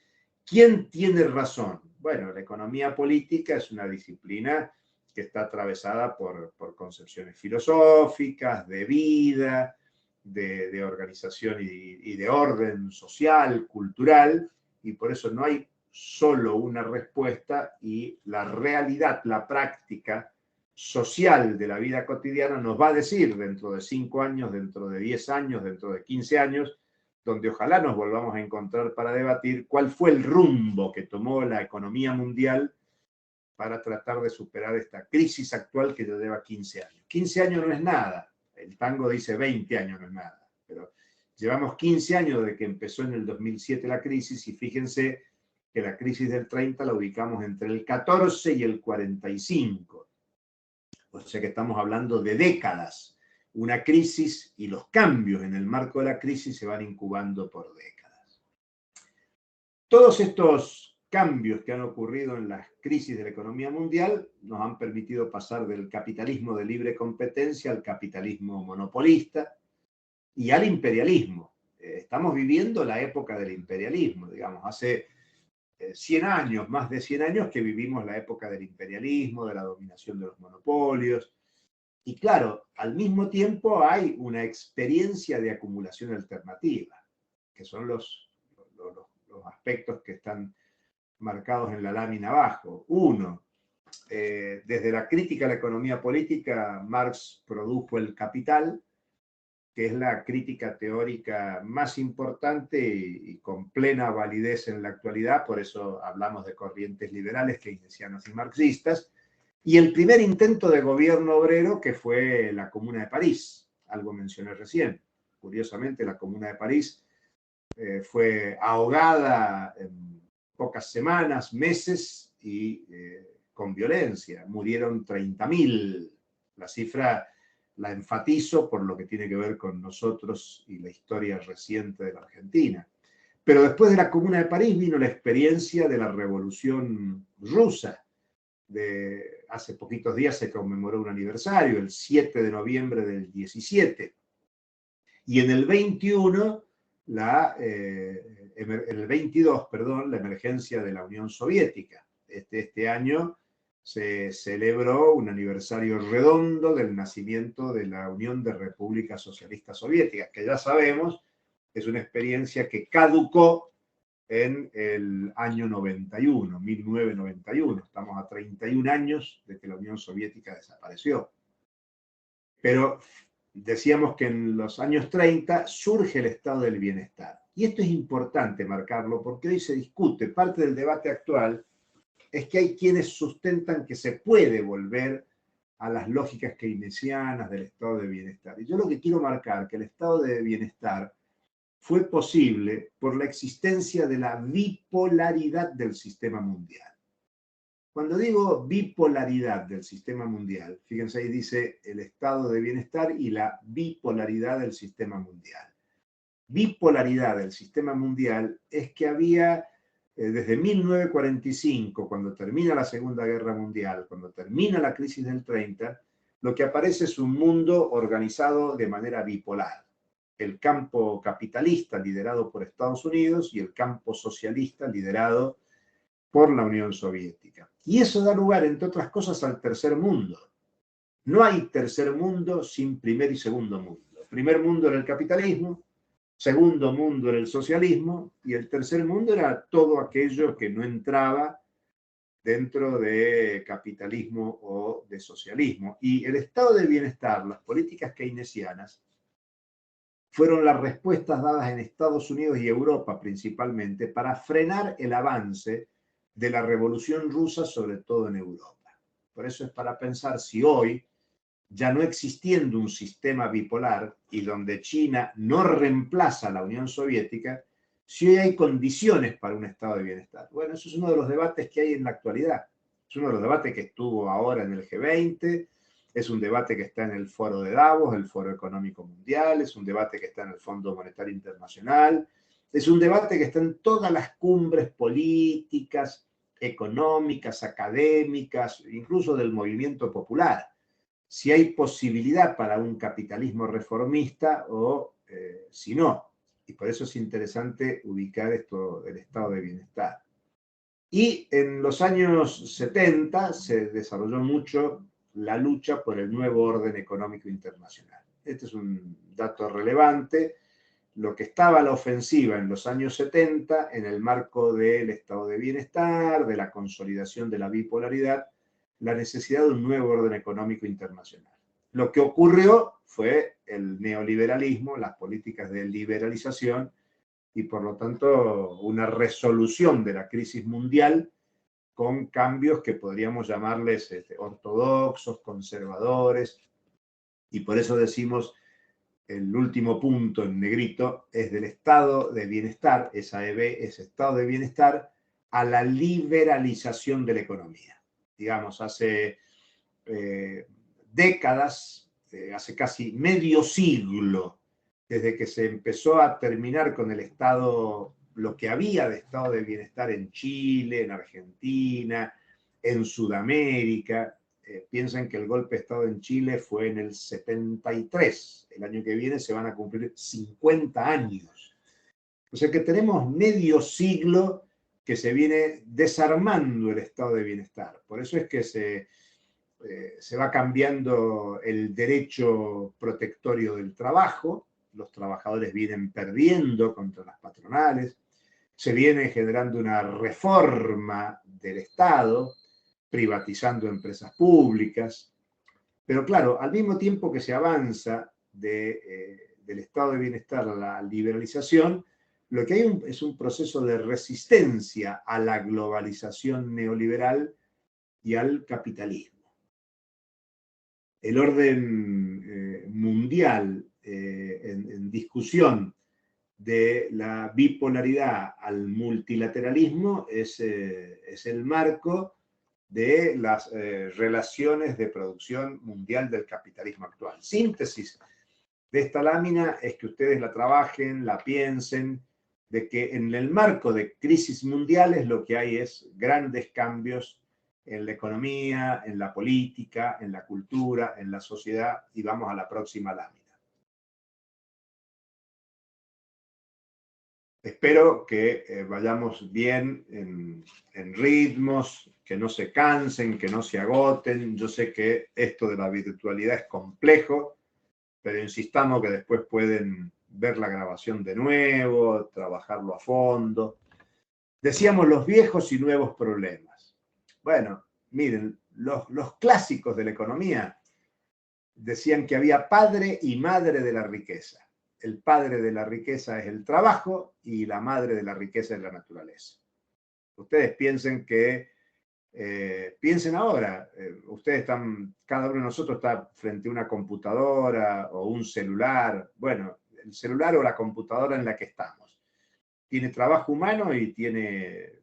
¿quién tiene razón? Bueno, la economía política es una disciplina que está atravesada por concepciones filosóficas, de vida, de organización y de orden social, cultural, y por eso no hay solo una respuesta, y la realidad, la práctica social de la vida cotidiana nos va a decir dentro de 5 años, dentro de 10 años, dentro de 15 años, donde ojalá nos volvamos a encontrar para debatir cuál fue el rumbo que tomó la economía mundial para tratar de superar esta crisis actual que ya lleva 15 años. 15 años no es nada, el tango dice 20 años no es nada, pero llevamos 15 años de que empezó en el 2007 la crisis, y fíjense que la crisis del 30 la ubicamos entre el 14 y el 45. O sea que estamos hablando de décadas. Una crisis y los cambios en el marco de la crisis se van incubando por décadas. Todos estos cambios que han ocurrido en las crisis de la economía mundial nos han permitido pasar del capitalismo de libre competencia al capitalismo monopolista y al imperialismo. Estamos viviendo la época del imperialismo, digamos, hace 100 años, más de 100 años que vivimos la época del imperialismo, de la dominación de los monopolios. Y claro, al mismo tiempo hay una experiencia de acumulación alternativa, que son los aspectos que están marcados en la lámina abajo. Uno, desde la crítica a la economía política, Marx produjo El Capital, que es la crítica teórica más importante y con plena validez en la actualidad, por eso hablamos de corrientes liberales, keynesianas y marxistas, y el primer intento de gobierno obrero, que fue la Comuna de París, algo mencioné recién. Curiosamente, la Comuna de París fue ahogada en pocas semanas, meses, y con violencia. Murieron 30.000. La cifra la enfatizo por lo que tiene que ver con nosotros y la historia reciente de la Argentina. Pero después de la Comuna de París vino la experiencia de la Revolución Rusa. Hace poquitos días se conmemoró un aniversario, el 7 de noviembre del 17. Y en el 21, en el 22, perdón, la emergencia de la Unión Soviética. Este año se celebró un aniversario redondo del nacimiento de la Unión de Repúblicas Socialistas Soviéticas, que ya sabemos es una experiencia que caducó en el año 91, 1991. Estamos a 31 años de que la Unión Soviética desapareció. Pero decíamos que en los años 30 surge el estado del bienestar. Y esto es importante marcarlo porque hoy se discute, parte del debate actual es que hay quienes sustentan que se puede volver a las lógicas keynesianas del estado de bienestar. Y yo lo que quiero marcar que el estado de bienestar fue posible por la existencia de la bipolaridad del sistema mundial. Cuando digo bipolaridad del sistema mundial, fíjense ahí dice el estado de bienestar y la bipolaridad del sistema mundial. Bipolaridad del sistema mundial es que había desde 1945, cuando termina la Segunda Guerra Mundial, cuando termina la crisis del 30, lo que aparece es un mundo organizado de manera bipolar. El campo capitalista liderado por Estados Unidos y el campo socialista liderado por la Unión Soviética. Y eso da lugar, entre otras cosas, al tercer mundo. No hay tercer mundo sin primer y segundo mundo. El primer mundo era el capitalismo, segundo mundo era el socialismo, y el tercer mundo era todo aquello que no entraba dentro de capitalismo o de socialismo. Y el estado de bienestar, las políticas keynesianas, fueron las respuestas dadas en Estados Unidos y Europa principalmente para frenar el avance de la Revolución Rusa, sobre todo en Europa. Por eso es para pensar si hoy, ya no existiendo un sistema bipolar y donde China no reemplaza a la Unión Soviética, si hoy hay condiciones para un estado de bienestar. Bueno, eso es uno de los debates que hay en la actualidad. Es uno de los debates que estuvo ahora en el G20, es un debate que está en el Foro de Davos, el Foro Económico Mundial, es un debate que está en el Fondo Monetario Internacional, es un debate que está en todas las cumbres políticas, económicas, académicas, incluso del movimiento popular. Si hay posibilidad para un capitalismo reformista o si no. Y por eso es interesante ubicar esto del estado de bienestar. Y en los años 70 se desarrolló mucho la lucha por el nuevo orden económico internacional. Este es un dato relevante. Lo que estaba a la ofensiva en los años 70, en el marco del estado de bienestar, de la consolidación de la bipolaridad, la necesidad de un nuevo orden económico internacional. Lo que ocurrió fue el neoliberalismo, las políticas de liberalización y por lo tanto una resolución de la crisis mundial con cambios que podríamos llamarles ortodoxos, conservadores, y por eso decimos el último punto en negrito es del estado de bienestar, esa EB es estado de bienestar, a la liberalización de la economía. Digamos, hace décadas, hace casi medio siglo, desde que se empezó a terminar con el estado, lo que había de estado de bienestar en Chile, en Argentina, en Sudamérica. Piensan que el golpe de estado en Chile fue en el 73. El año que viene se van a cumplir 50 años. O sea que tenemos medio siglo que se viene desarmando el estado de bienestar. Por eso es que se va cambiando el derecho protectorio del trabajo, los trabajadores vienen perdiendo contra las patronales, se viene generando una reforma del Estado, privatizando empresas públicas, pero claro, al mismo tiempo que se avanza del estado de bienestar a la liberalización, lo que hay es un proceso de resistencia a la globalización neoliberal y al capitalismo. El orden mundial en discusión de la bipolaridad al multilateralismo es el marco de las relaciones de producción mundial del capitalismo actual. Síntesis de esta lámina es que ustedes la trabajen, la piensen, de que en el marco de crisis mundiales lo que hay es grandes cambios en la economía, en la política, en la cultura, en la sociedad, y vamos a la próxima lámina. Espero que vayamos bien en ritmos, que no se cansen, que no se agoten. Yo sé que esto de la virtualidad es complejo, pero insistamos que después pueden ver la grabación de nuevo, trabajarlo a fondo. Decíamos los viejos y nuevos problemas. Bueno, miren, los clásicos de la economía decían que había padre y madre de la riqueza. El padre de la riqueza es el trabajo y la madre de la riqueza es la naturaleza. Ustedes piensen piensen ahora, ustedes están, cada uno de nosotros está frente a una computadora o un celular. Bueno, el celular o la computadora en la que estamos tiene trabajo humano y tiene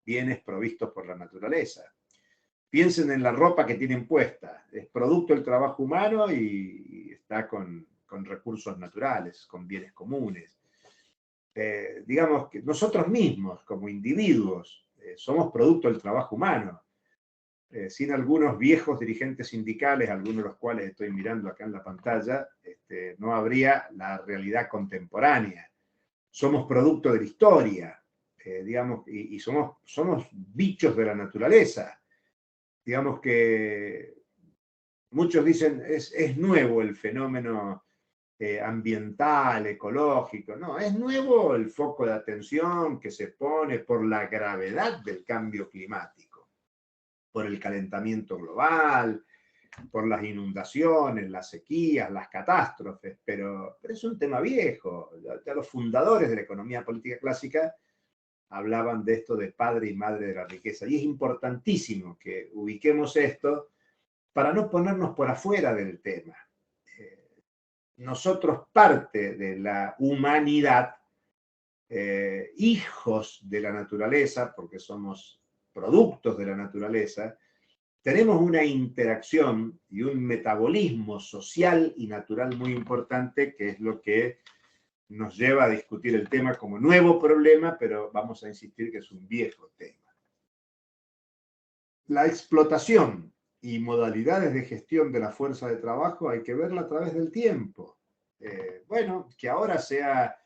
bienes provistos por la naturaleza. Piensen en la ropa que tienen puesta, es producto del trabajo humano y está con recursos naturales, con bienes comunes. Digamos que nosotros mismos, como individuos, somos producto del trabajo humano. Sin algunos viejos dirigentes sindicales, algunos de los cuales estoy mirando acá en la pantalla, no habría la realidad contemporánea. Somos producto de la historia, digamos, y somos bichos de la naturaleza. Digamos que muchos dicen es nuevo el fenómeno ambiental, ecológico. No, es nuevo el foco de atención que se pone por la gravedad del cambio climático, por el calentamiento global, por las inundaciones, las sequías, las catástrofes, pero es un tema viejo. Ya los fundadores de la economía política clásica hablaban de esto de padre y madre de la riqueza. Y es importantísimo que ubiquemos esto para no ponernos por afuera del tema. Nosotros, parte de la humanidad, hijos de la naturaleza, porque somos productos de la naturaleza, tenemos una interacción y un metabolismo social y natural muy importante, que es lo que nos lleva a discutir el tema como nuevo problema, pero vamos a insistir que es un viejo tema. La explotación y modalidades de gestión de la fuerza de trabajo hay que verla a través del tiempo. Bueno, que ahora sea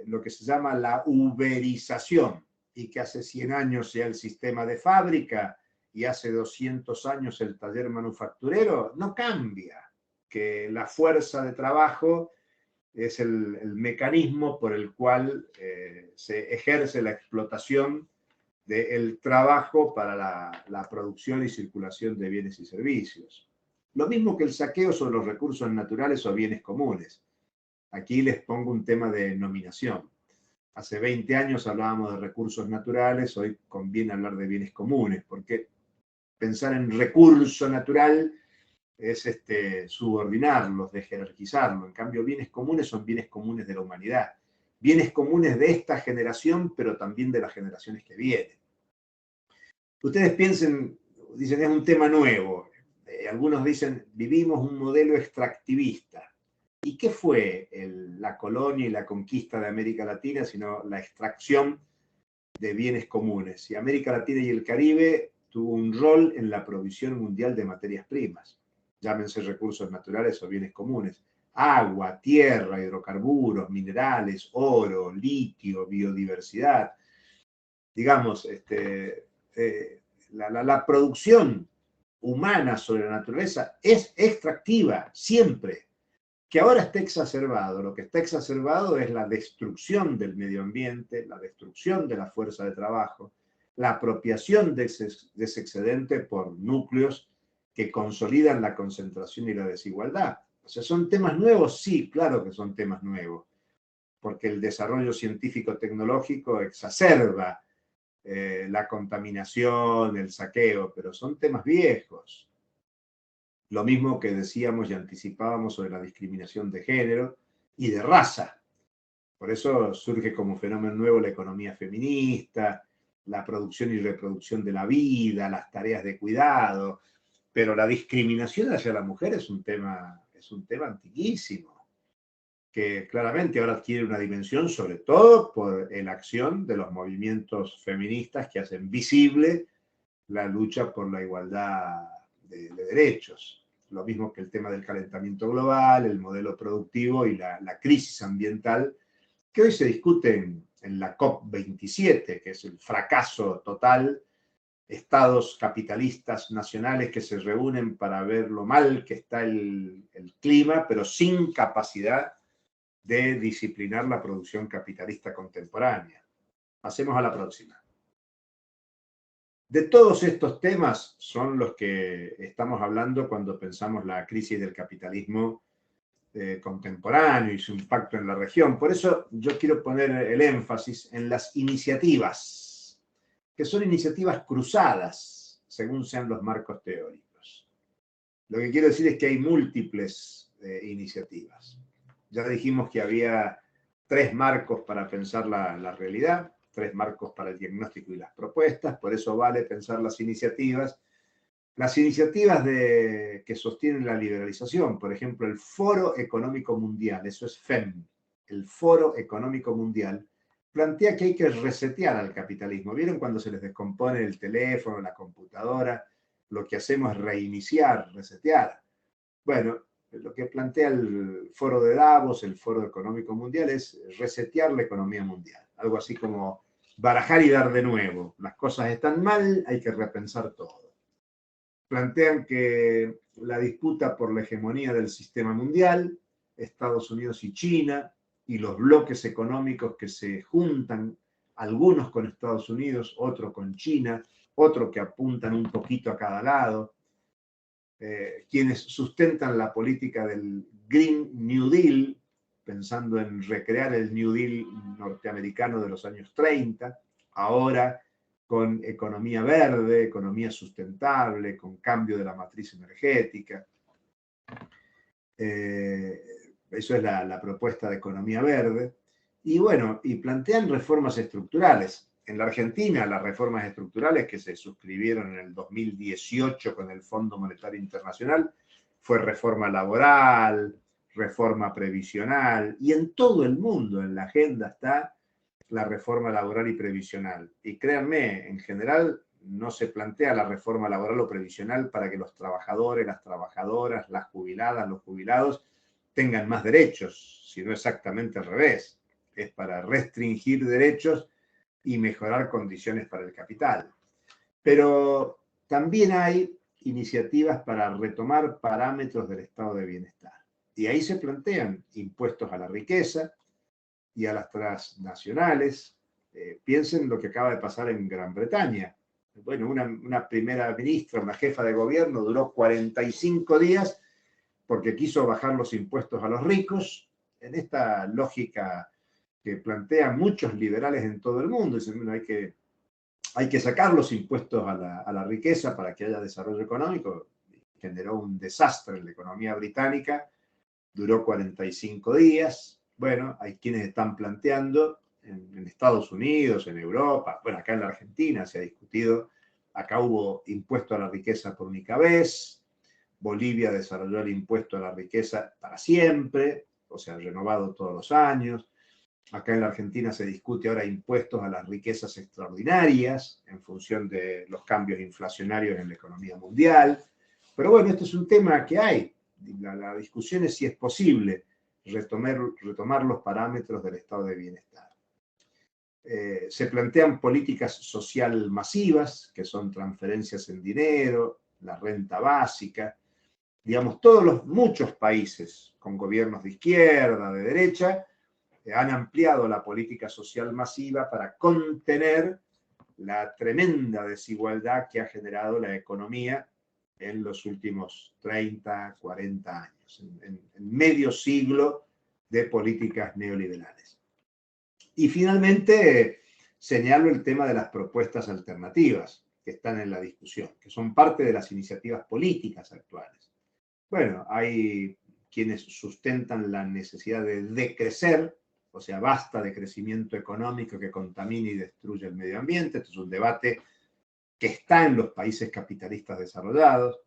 lo que se llama la uberización y que hace 100 años sea el sistema de fábrica y hace 200 años el taller manufacturero, no cambia. Que la fuerza de trabajo es el mecanismo por el cual se ejerce la explotación del trabajo para la producción y circulación de bienes y servicios. Lo mismo que el saqueo sobre los recursos naturales o bienes comunes. Aquí les pongo un tema de nominación. Hace 20 años hablábamos de recursos naturales, hoy conviene hablar de bienes comunes, porque pensar en recurso natural es subordinarlos, de jerarquizarlo. En cambio, bienes comunes son bienes comunes de la humanidad. Bienes comunes de esta generación, pero también de las generaciones que vienen. Ustedes piensen, dicen, es un tema nuevo. Algunos dicen, vivimos un modelo extractivista. ¿Y qué fue la colonia y la conquista de América Latina, sino la extracción de bienes comunes? Y América Latina y el Caribe tuvo un rol en la provisión mundial de materias primas, llámense recursos naturales o bienes comunes. Agua, tierra, hidrocarburos, minerales, oro, litio, biodiversidad. Digamos, la producción humana sobre la naturaleza es extractiva, siempre. Que ahora está exacerbado. Lo que está exacerbado es la destrucción del medio ambiente, la destrucción de la fuerza de trabajo, la apropiación de ese excedente por núcleos que consolidan la concentración y la desigualdad. O sea, ¿son temas nuevos? Sí, claro que son temas nuevos, porque el desarrollo científico-tecnológico exacerba la contaminación, el saqueo, pero son temas viejos. Lo mismo que decíamos y anticipábamos sobre la discriminación de género y de raza. Por eso surge como fenómeno nuevo la economía feminista, la producción y reproducción de la vida, las tareas de cuidado, pero la discriminación hacia la mujer es un tema antiquísimo, que claramente ahora adquiere una dimensión, sobre todo por la acción de los movimientos feministas que hacen visible la lucha por la igualdad de derechos. Lo mismo que el tema del calentamiento global, el modelo productivo y la crisis ambiental, que hoy se discute en la COP27, que es el fracaso total, estados capitalistas nacionales que se reúnen para ver lo mal que está el clima, pero sin capacidad de disciplinar la producción capitalista contemporánea. Pasemos a la próxima. De todos estos temas son los que estamos hablando cuando pensamos la crisis del capitalismo contemporáneo y su impacto en la región. Por eso yo quiero poner el énfasis en las iniciativas, que son iniciativas cruzadas, según sean los marcos teóricos. Lo que quiero decir es que hay múltiples iniciativas. Ya dijimos que había 3 marcos para pensar la realidad, 3 marcos para el diagnóstico y las propuestas, por eso vale pensar las iniciativas. Las iniciativas que sostienen la liberalización, por ejemplo, el Foro Económico Mundial, eso es FEM, el Foro Económico Mundial, plantea que hay que resetear al capitalismo. ¿Vieron cuando se les descompone el teléfono, la computadora? Lo que hacemos es reiniciar, resetear. Bueno, lo que plantea el Foro de Davos, el Foro Económico Mundial, es resetear la economía mundial. Algo así como barajar y dar de nuevo. Las cosas están mal, hay que repensar todo. Plantean que la disputa por la hegemonía del sistema mundial, Estados Unidos y China, y los bloques económicos que se juntan, algunos con Estados Unidos, otros con China, otros que apuntan un poquito a cada lado, quienes sustentan la política del Green New Deal, pensando en recrear el New Deal norteamericano de los años 30, ahora con economía verde, economía sustentable, con cambio de la matriz energética. Eso es la propuesta de economía verde. Y bueno, y plantean reformas estructurales. En la Argentina, las reformas estructurales que se suscribieron en el 2018 con el Fondo Monetario Internacional fue reforma laboral, reforma previsional, y en todo el mundo en la agenda está la reforma laboral y previsional. Y créanme, en general no se plantea la reforma laboral o previsional para que los trabajadores, las trabajadoras, las jubiladas, los jubilados tengan más derechos, sino exactamente al revés. Es para restringir derechos y mejorar condiciones para el capital. Pero también hay iniciativas para retomar parámetros del estado de bienestar. Y ahí se plantean impuestos a la riqueza y a las transnacionales. Piensen lo que acaba de pasar en Gran Bretaña. Bueno, una primera ministra, una jefa de gobierno, duró 45 días porque quiso bajar los impuestos a los ricos, en esta lógica que plantean muchos liberales en todo el mundo. Dicen, bueno, hay que sacar los impuestos a la riqueza para que haya desarrollo económico. Generó un desastre en la economía británica, duró 45 días. Bueno, hay quienes están planteando en Estados Unidos, en Europa, bueno, acá en la Argentina se ha discutido, acá hubo impuesto a la riqueza por única vez, Bolivia desarrolló el impuesto a la riqueza para siempre, o sea, renovado todos los años. Acá en la Argentina se discute ahora impuestos a las riquezas extraordinarias en función de los cambios inflacionarios en la economía mundial. Pero bueno, este es un tema que hay. La discusión es si es posible retomar los parámetros del estado de bienestar. Se plantean políticas social masivas, que son transferencias en dinero, la renta básica. Digamos, muchos países con gobiernos de izquierda, de derecha, han ampliado la política social masiva para contener la tremenda desigualdad que ha generado la economía en los últimos 30, 40 años, en medio siglo de políticas neoliberales. Y finalmente señalo el tema de las propuestas alternativas que están en la discusión, que son parte de las iniciativas políticas actuales. Bueno, hay quienes sustentan la necesidad de decrecer, o sea, basta de crecimiento económico que contamine y destruye el medio ambiente. Esto es un debate que está en los países capitalistas desarrollados.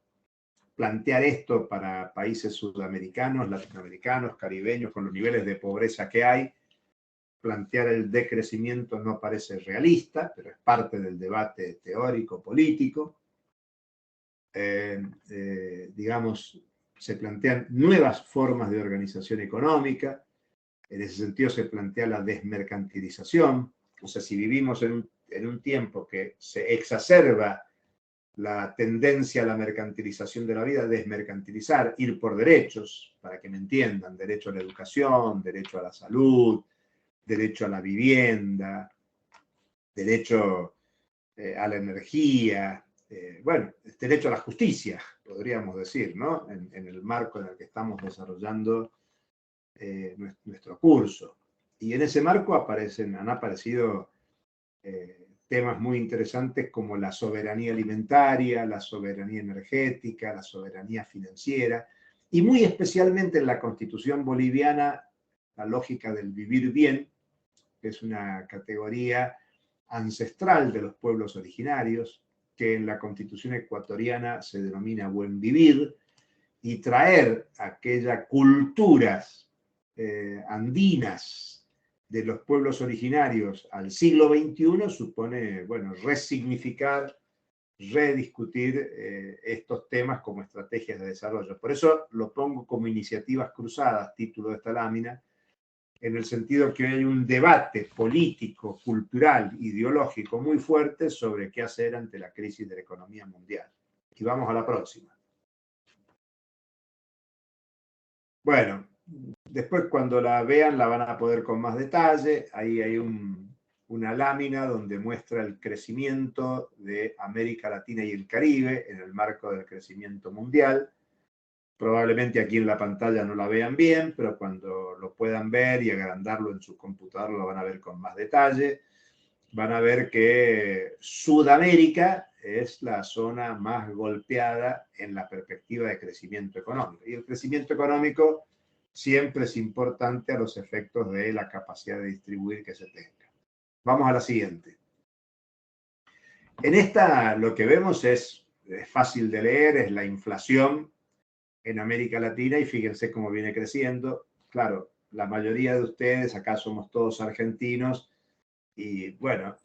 Plantear esto para países sudamericanos, latinoamericanos, caribeños, con los niveles de pobreza que hay, plantear el decrecimiento no parece realista, pero es parte del debate teórico político. Digamos, se plantean nuevas formas de organización económica. En ese sentido se plantea la desmercantilización. O sea, si vivimos en un tiempo que se exacerba la tendencia a la mercantilización de la vida, desmercantilizar, ir por derechos, para que me entiendan, derecho a la educación, derecho a la salud, derecho a la vivienda, derecho a la energía, bueno, derecho a la justicia, podríamos decir, ¿no? En el marco en el que estamos desarrollando nuestro curso. Y en ese marco han aparecido temas muy interesantes como la soberanía alimentaria, la soberanía energética, la soberanía financiera, y muy especialmente en la Constitución boliviana, la lógica del vivir bien, que es una categoría ancestral de los pueblos originarios, que en la Constitución ecuatoriana se denomina buen vivir, y traer aquellas culturas andinas de los pueblos originarios al siglo XXI supone, bueno, resignificar, rediscutir estos temas como estrategias de desarrollo. Por eso lo pongo como iniciativas cruzadas, título de esta lámina, en el sentido que hay un debate político, cultural, ideológico muy fuerte sobre qué hacer ante la crisis de la economía mundial. Y vamos a la próxima. Bueno, después cuando la vean la van a poder con más detalle. Ahí hay una lámina donde muestra el crecimiento de América Latina y el Caribe en el marco del crecimiento mundial. Probablemente aquí en la pantalla no la vean bien, pero cuando lo puedan ver y agrandarlo en su computador lo van a ver con más detalle. Van a ver que Sudamérica es la zona más golpeada en la perspectiva de crecimiento económico. Y el crecimiento económico siempre es importante a los efectos de la capacidad de distribuir que se tenga. Vamos a la siguiente. En esta lo que vemos es fácil de leer, es la inflación en América Latina y fíjense cómo viene creciendo. Claro, la mayoría de ustedes, acá somos todos argentinos y bueno,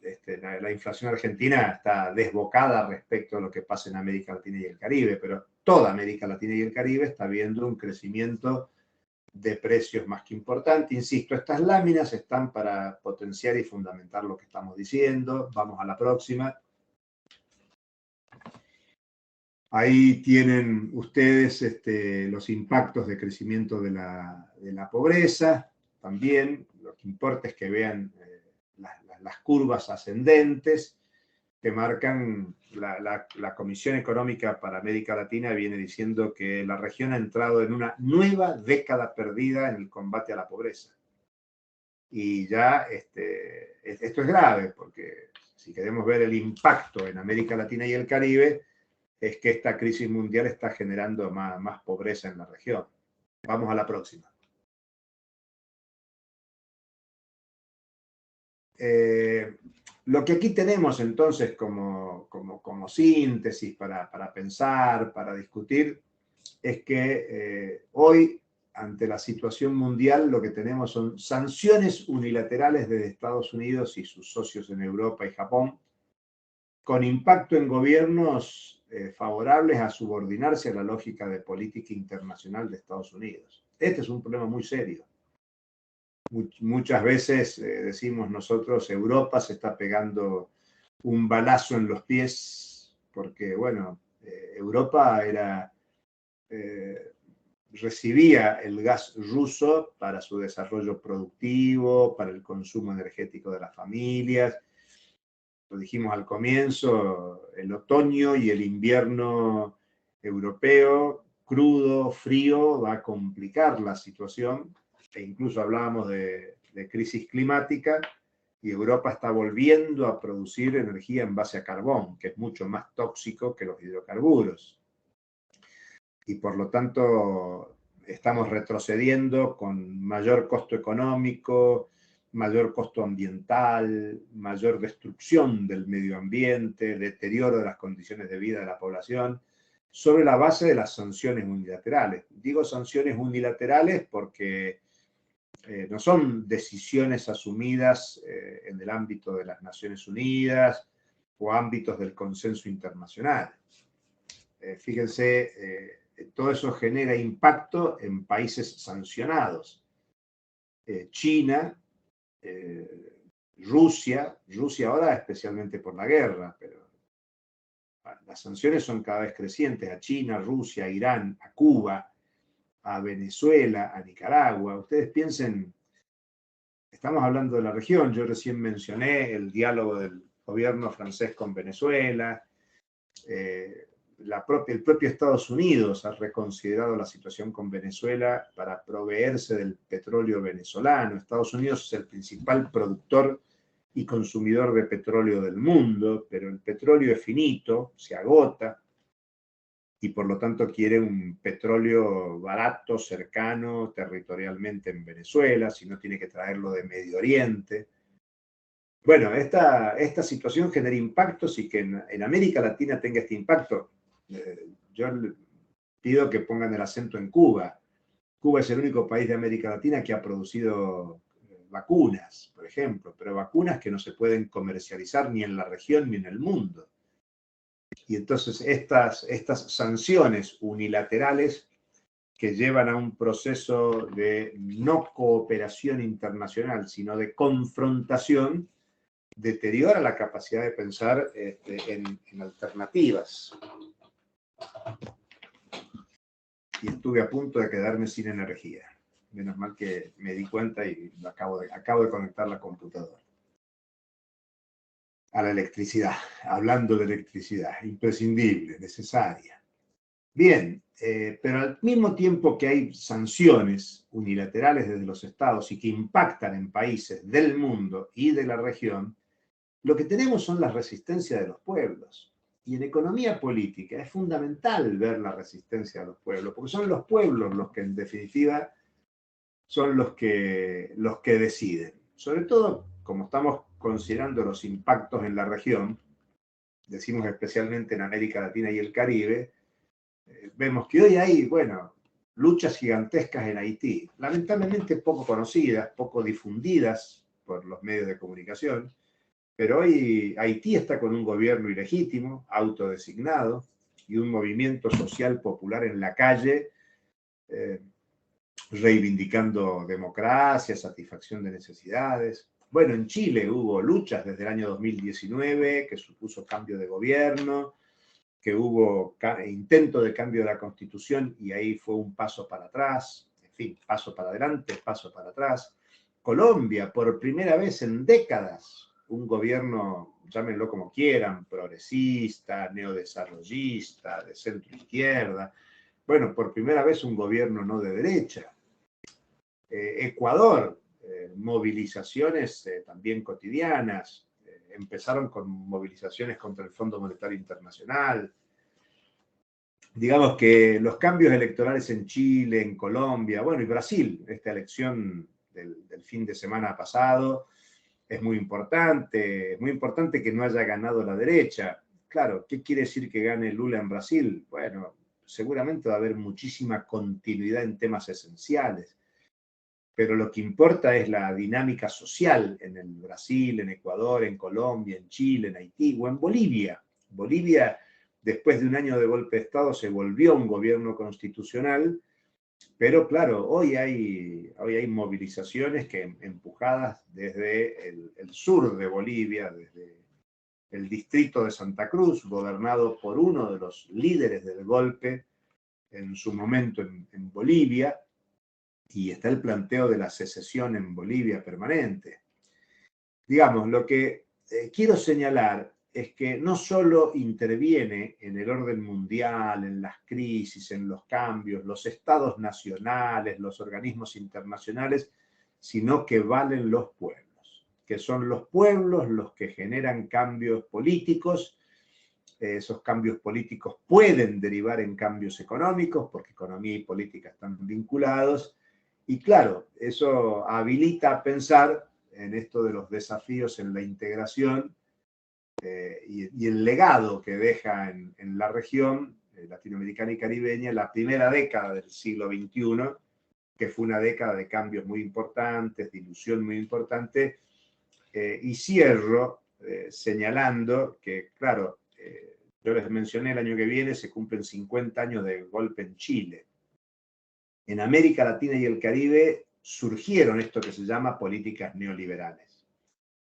la inflación argentina está desbocada respecto a lo que pasa en América Latina y el Caribe, pero toda América Latina y el Caribe está viendo un crecimiento de precios más que importante. Insisto, estas láminas están para potenciar y fundamentar lo que estamos diciendo. Vamos a la próxima. Ahí tienen ustedes los impactos de crecimiento de la pobreza. También lo que importa es que vean las curvas ascendentes que marcan la Comisión Económica para América Latina viene diciendo que la región ha entrado en una nueva década perdida en el combate a la pobreza. Y ya esto es grave, porque si queremos ver el impacto en América Latina y el Caribe, es que esta crisis mundial está generando más pobreza en la región. Vamos a la próxima. Lo que aquí tenemos entonces como síntesis para pensar, para discutir, es que hoy, ante la situación mundial, lo que tenemos son sanciones unilaterales desde Estados Unidos y sus socios en Europa y Japón, con impacto en gobiernos favorables a subordinarse a la lógica de política internacional de Estados Unidos. Este es un problema muy serio. Muchas veces decimos nosotros, Europa se está pegando un balazo en los pies, porque, bueno, Europa recibía el gas ruso para su desarrollo productivo, para el consumo energético de las familias. Lo dijimos al comienzo, el otoño y el invierno europeo, crudo, frío, va a complicar la situación, e incluso hablábamos de crisis climática, y Europa está volviendo a producir energía en base a carbón, que es mucho más tóxico que los hidrocarburos. Y por lo tanto estamos retrocediendo con mayor costo económico, mayor costo ambiental, mayor destrucción del medio ambiente, deterioro de las condiciones de vida de la población, sobre la base de las sanciones unilaterales. Digo sanciones unilaterales porque no son decisiones asumidas en el ámbito de las Naciones Unidas o ámbitos del consenso internacional. Fíjense, todo eso genera impacto en países sancionados. China, Rusia ahora especialmente por la guerra, pero las sanciones son cada vez crecientes a China, Rusia, Irán, a Cuba, a Venezuela, a Nicaragua. Ustedes piensen, estamos hablando de la región, yo recién mencioné el diálogo del gobierno francés con Venezuela, el propio Estados Unidos ha reconsiderado la situación con Venezuela para proveerse del petróleo venezolano. Estados Unidos es el principal productor y consumidor de petróleo del mundo, pero el petróleo es finito, se agota, y por lo tanto quiere un petróleo barato, cercano, territorialmente en Venezuela, si no tiene que traerlo de Medio Oriente. Bueno, esta situación genera impactos, y que en América Latina tenga este impacto. Yo pido que pongan el acento en Cuba. Cuba es el único país de América Latina que ha producido vacunas, por ejemplo, pero vacunas que no se pueden comercializar ni en la región ni en el mundo. Y entonces estas sanciones unilaterales que llevan a un proceso de no cooperación internacional, sino de confrontación, deteriora la capacidad de pensar en alternativas. Y estuve a punto de quedarme sin energía. Menos mal que me di cuenta y acabo de conectar la computadora. A la electricidad, hablando de electricidad, imprescindible, necesaria. Bien, pero al mismo tiempo que hay sanciones unilaterales desde los estados y que impactan en países del mundo y de la región, lo que tenemos son las resistencias de los pueblos. Y en economía política es fundamental ver la resistencia de los pueblos, porque son los pueblos los que en definitiva son los que deciden. Sobre todo, como estamos considerando los impactos en la región, decimos especialmente en América Latina y el Caribe, vemos que hoy hay, bueno, luchas gigantescas en Haití, lamentablemente poco conocidas, poco difundidas por los medios de comunicación, pero hoy Haití está con un gobierno ilegítimo, autodesignado, y un movimiento social popular en la calle, reivindicando democracia, satisfacción de necesidades. Bueno, en Chile hubo luchas desde el año 2019 que supuso cambio de gobierno, que hubo intento de cambio de la Constitución y ahí fue un paso para atrás, en fin, paso para adelante, paso para atrás. Colombia, por primera vez en décadas, un gobierno, llámenlo como quieran, progresista, neodesarrollista, de centro izquierda, bueno, por primera vez un gobierno no de derecha. Ecuador, movilizaciones también cotidianas, empezaron con movilizaciones contra el Fondo Monetario Internacional. Digamos que los cambios electorales en Chile, en Colombia, bueno, y Brasil, esta elección del fin de semana pasado, es muy importante que no haya ganado la derecha. Claro, ¿qué quiere decir que gane Lula en Brasil? Bueno, seguramente va a haber muchísima continuidad en temas esenciales, pero lo que importa es la dinámica social en el Brasil, en Ecuador, en Colombia, en Chile, en Haití o en Bolivia. Bolivia, después de un año de golpe de Estado, se volvió un gobierno constitucional, pero claro, hoy hay movilizaciones que empujadas desde el sur de Bolivia, desde el distrito de Santa Cruz, gobernado por uno de los líderes del golpe en su momento en Bolivia, y está el planteo de la secesión en Bolivia permanente. Digamos, lo que quiero señalar es que no solo interviene en el orden mundial, en las crisis, en los cambios, los estados nacionales, los organismos internacionales, sino que valen los pueblos, que son los pueblos los que generan cambios políticos. Esos cambios políticos pueden derivar en cambios económicos, porque economía y política están vinculados. Y claro, eso habilita a pensar en esto de los desafíos en la integración y el legado que deja en la región latinoamericana y caribeña la primera década del siglo XXI, que fue una década de cambios muy importantes, de ilusión muy importante. Y cierro señalando que, claro, yo les mencioné el año que viene se cumplen 50 años del golpe en Chile. En América Latina y el Caribe surgieron esto que se llama políticas neoliberales.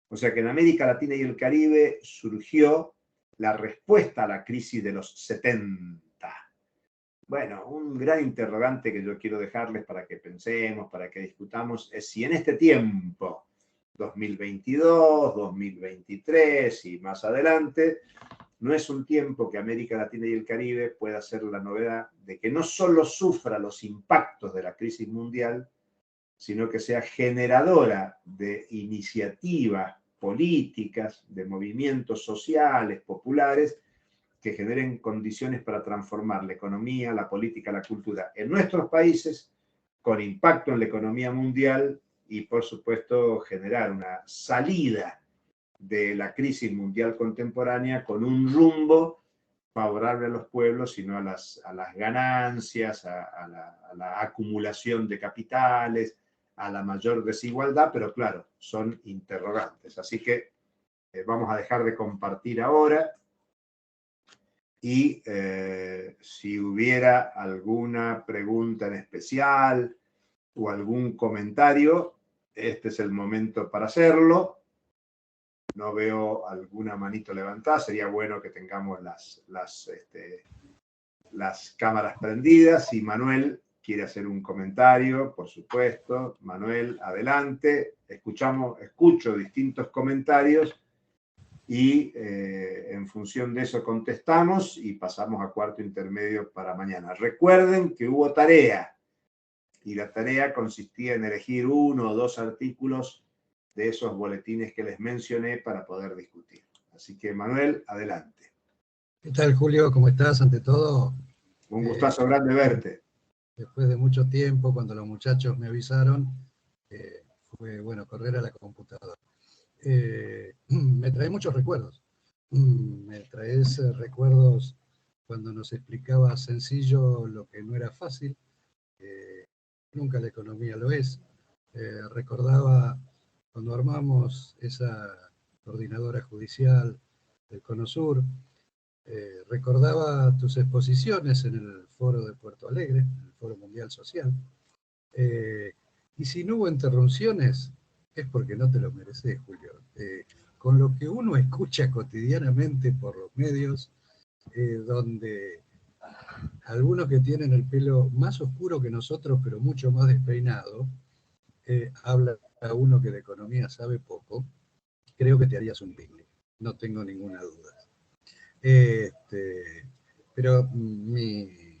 O sea que en América Latina y el Caribe surgió la respuesta a la crisis de los 70. Bueno, un gran interrogante que yo quiero dejarles para que pensemos, para que discutamos, es si en este tiempo, 2022, 2023 y más adelante, no es un tiempo que América Latina y el Caribe pueda ser la novedad de que no solo sufra los impactos de la crisis mundial, sino que sea generadora de iniciativas políticas, de movimientos sociales, populares, que generen condiciones para transformar la economía, la política, la cultura en nuestros países, con impacto en la economía mundial y, por supuesto, generar una salida de la crisis mundial contemporánea con un rumbo favorable a los pueblos, sino a las ganancias, a la acumulación de capitales, a la mayor desigualdad, pero claro, son interrogantes. Así que vamos a dejar de compartir ahora y si hubiera alguna pregunta en especial o algún comentario, este es el momento para hacerlo. No veo alguna manito levantada, sería bueno que tengamos las cámaras prendidas. Si Manuel quiere hacer un comentario, por supuesto. Manuel, adelante. Escucho distintos comentarios y en función de eso contestamos y pasamos a cuarto intermedio para mañana. Recuerden que hubo tarea y la tarea consistía en elegir 1 o 2 artículos de esos boletines que les mencioné para poder discutir. Así que, Manuel, adelante. ¿Qué tal, Julio? ¿Cómo estás? Ante todo, un gustazo grande verte. después de mucho tiempo, cuando los muchachos me avisaron, fue, bueno, correr a la computadora. Me trae muchos recuerdos. Me traes recuerdos cuando nos explicaba sencillo lo que no era fácil. Nunca la economía lo es. Recordaba cuando armamos esa coordinadora judicial del Cono Sur, recordaba tus exposiciones en el Foro de Puerto Alegre, el Foro Mundial Social, y si no hubo interrupciones es porque no te lo mereces, Julio. Con lo que uno escucha cotidianamente por los medios, donde algunos que tienen el pelo más oscuro que nosotros, pero mucho más despeinado, habla a uno que de economía sabe poco, creo que te harías un picnic, no tengo ninguna duda. Pero mi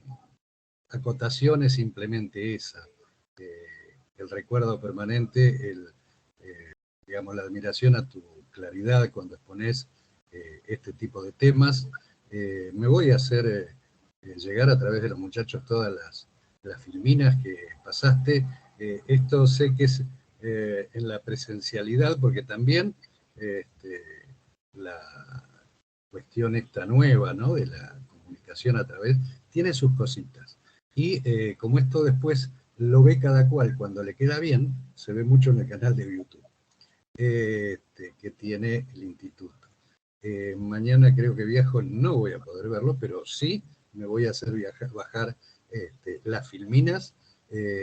acotación es simplemente esa, el recuerdo permanente, digamos, la admiración a tu claridad cuando expones este tipo de temas. Me voy a hacer llegar a través de los muchachos todas las filminas que pasaste. Esto sé que es en la presencialidad, porque también la cuestión esta nueva, ¿no?, de la comunicación a través, tiene sus cositas. Y como esto después lo ve cada cual cuando le queda bien, se ve mucho en el canal de YouTube que tiene el instituto. Mañana creo que viajo, no voy a poder verlo, pero sí me voy a hacer bajar las filminas,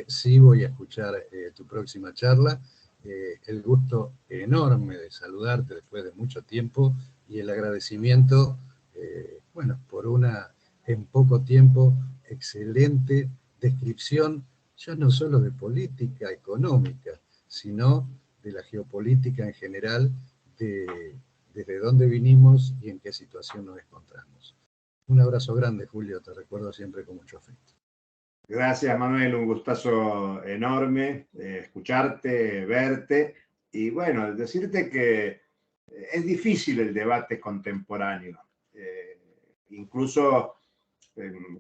sí voy a escuchar tu próxima charla. El gusto enorme de saludarte después de mucho tiempo y el agradecimiento, bueno, por una, en poco tiempo, excelente descripción, ya no solo de política económica, sino de la geopolítica en general, desde dónde vinimos y en qué situación nos encontramos. Un abrazo grande, Julio, te recuerdo siempre con mucho afecto. Gracias, Manuel, un gustazo enorme escucharte, verte, y bueno, decirte que es difícil el debate contemporáneo, incluso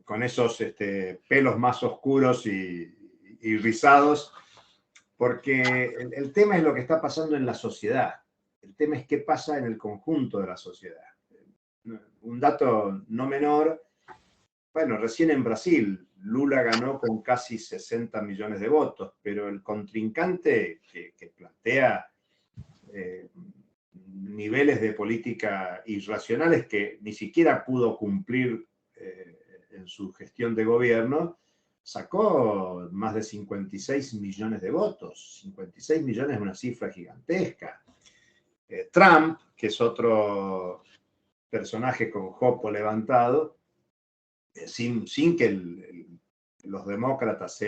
con esos pelos más oscuros y rizados, porque el tema es lo que está pasando en la sociedad, el tema es qué pasa en el conjunto de la sociedad. Un dato no menor, bueno, recién en Brasil, Lula ganó con casi 60 millones de votos, pero el contrincante que plantea niveles de política irracionales que ni siquiera pudo cumplir en su gestión de gobierno, sacó más de 56 millones de votos. 56 millones es una cifra gigantesca. Trump, que es otro personaje con jopo levantado, sin que los demócratas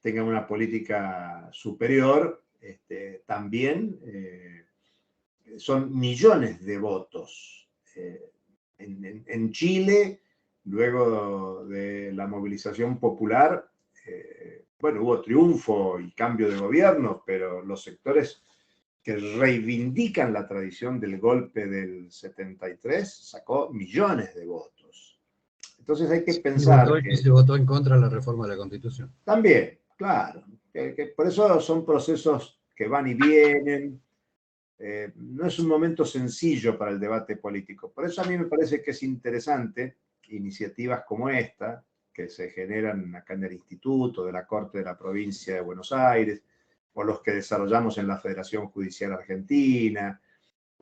tengan una política superior, también son millones de votos. En Chile, luego de la movilización popular, bueno, hubo triunfo y cambio de gobierno, pero los sectores que reivindican la tradición del golpe del 73 sacó millones de votos. Entonces hay que pensar que se votó en contra de la reforma de la Constitución. También, claro. Que por eso son procesos que van y vienen. No es un momento sencillo para el debate político. Por eso a mí me parece que es interesante iniciativas como esta, que se generan acá en el Instituto, de la Corte de la Provincia de Buenos Aires, o los que desarrollamos en la Federación Judicial Argentina,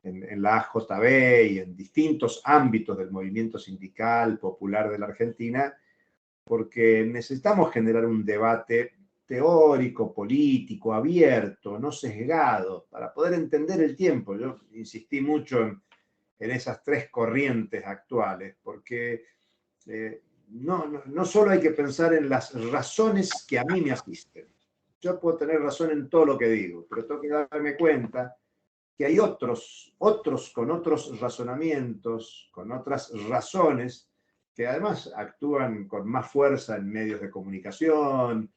en la AJB y en distintos ámbitos del movimiento sindical popular de la Argentina, porque necesitamos generar un debate teórico, político, abierto, no sesgado, para poder entender el tiempo. Yo insistí mucho en esas tres corrientes actuales, porque no solo hay que pensar en las razones que a mí me asisten. Yo puedo tener razón en todo lo que digo, pero tengo que darme cuenta que hay otros con otros razonamientos, con otras razones, que además actúan con más fuerza en medios de comunicación,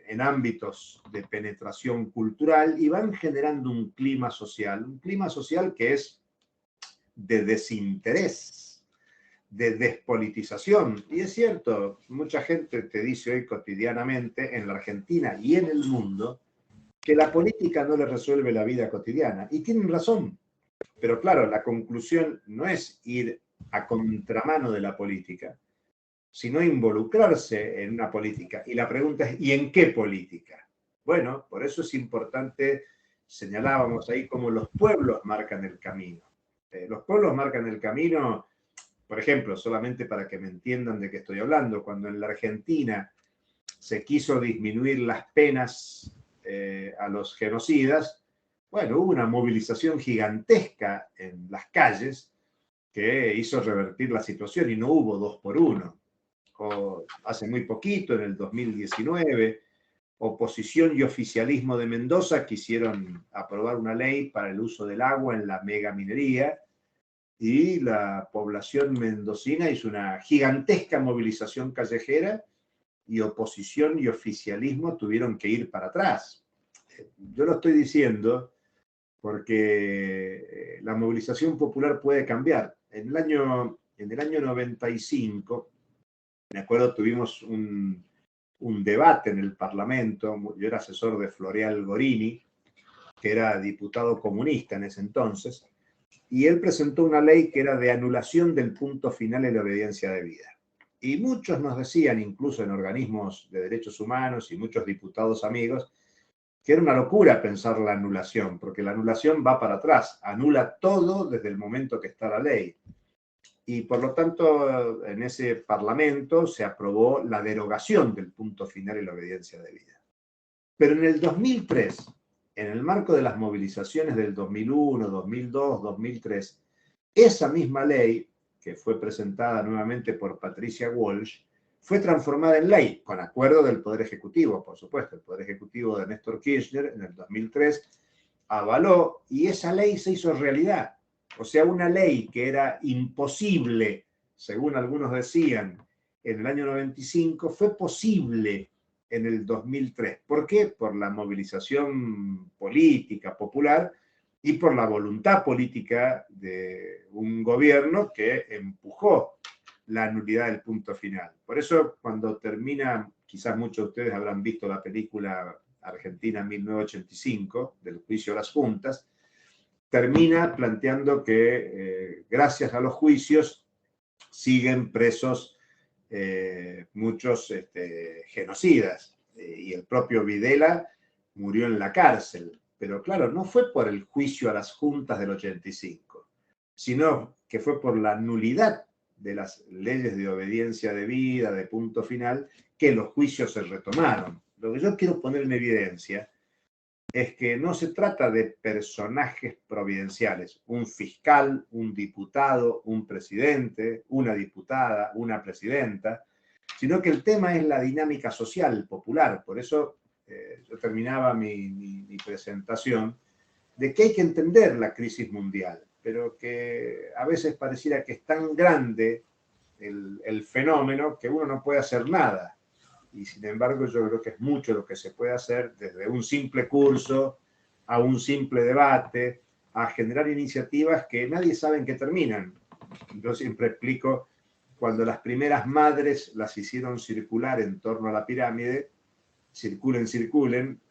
en ámbitos de penetración cultural, y van generando un clima social que es de desinterés, de despolitización. Y es cierto, mucha gente te dice hoy cotidianamente en la Argentina y en el mundo que la política no le resuelve la vida cotidiana. Y tienen razón. Pero claro, la conclusión no es ir a contramano de la política, sino involucrarse en una política. Y la pregunta es, ¿y en qué política? Bueno, por eso es importante, señalábamos ahí, cómo los pueblos marcan el camino. Los pueblos marcan el camino, por ejemplo, solamente para que me entiendan de qué estoy hablando, cuando en la Argentina se quiso disminuir las penas a los genocidas, bueno, hubo una movilización gigantesca en las calles que hizo revertir la situación y no hubo 2 por 1. O hace muy poquito, en el 2019, oposición y oficialismo de Mendoza quisieron aprobar una ley para el uso del agua en la megaminería y la población mendocina hizo una gigantesca movilización callejera y oposición y oficialismo tuvieron que ir para atrás. Yo lo estoy diciendo porque la movilización popular puede cambiar. En el año 95, me acuerdo, tuvimos un debate en el Parlamento. Yo era asesor de Floreal Gorini, que era diputado comunista en ese entonces, y él presentó una ley que era de anulación del punto final en la obediencia debida. Y muchos nos decían, incluso en organismos de derechos humanos y muchos diputados amigos, que era una locura pensar la anulación, porque la anulación va para atrás, anula todo desde el momento que está la ley. Y por lo tanto, en ese Parlamento se aprobó la derogación del punto final en la obediencia debida. Pero en el 2003, en el marco de las movilizaciones del 2001, 2002, 2003, esa misma ley, que fue presentada nuevamente por Patricia Walsh, fue transformada en ley, con acuerdo del Poder Ejecutivo, por supuesto. El Poder Ejecutivo de Néstor Kirchner en el 2003 avaló y esa ley se hizo realidad. O sea, una ley que era imposible, según algunos decían, en el año 95, fue posible en el 2003. ¿Por qué? Por la movilización política popular y por la voluntad política de un gobierno que empujó la nulidad del punto final. Por eso, cuando termina, quizás muchos de ustedes habrán visto la película Argentina 1985, del juicio a las juntas, termina planteando que gracias a los juicios siguen presos muchos genocidas. Y el propio Videla murió en la cárcel. Pero claro, no fue por el juicio a las juntas del 85, sino que fue por la nulidad de las leyes de obediencia debida, de punto final, que los juicios se retomaron. Lo que yo quiero poner en evidencia es que no se trata de personajes providenciales, un fiscal, un diputado, un presidente, una diputada, una presidenta, sino que el tema es la dinámica social, popular. Por eso yo terminaba mi presentación de que hay que entender la crisis mundial, pero que a veces pareciera que es tan grande el fenómeno que uno no puede hacer nada. Y sin embargo yo creo que es mucho lo que se puede hacer, desde un simple curso a un simple debate, a generar iniciativas que nadie sabe en qué terminan. Yo siempre explico, cuando las primeras madres las hicieron circular en torno a la pirámide, circulen, circulen,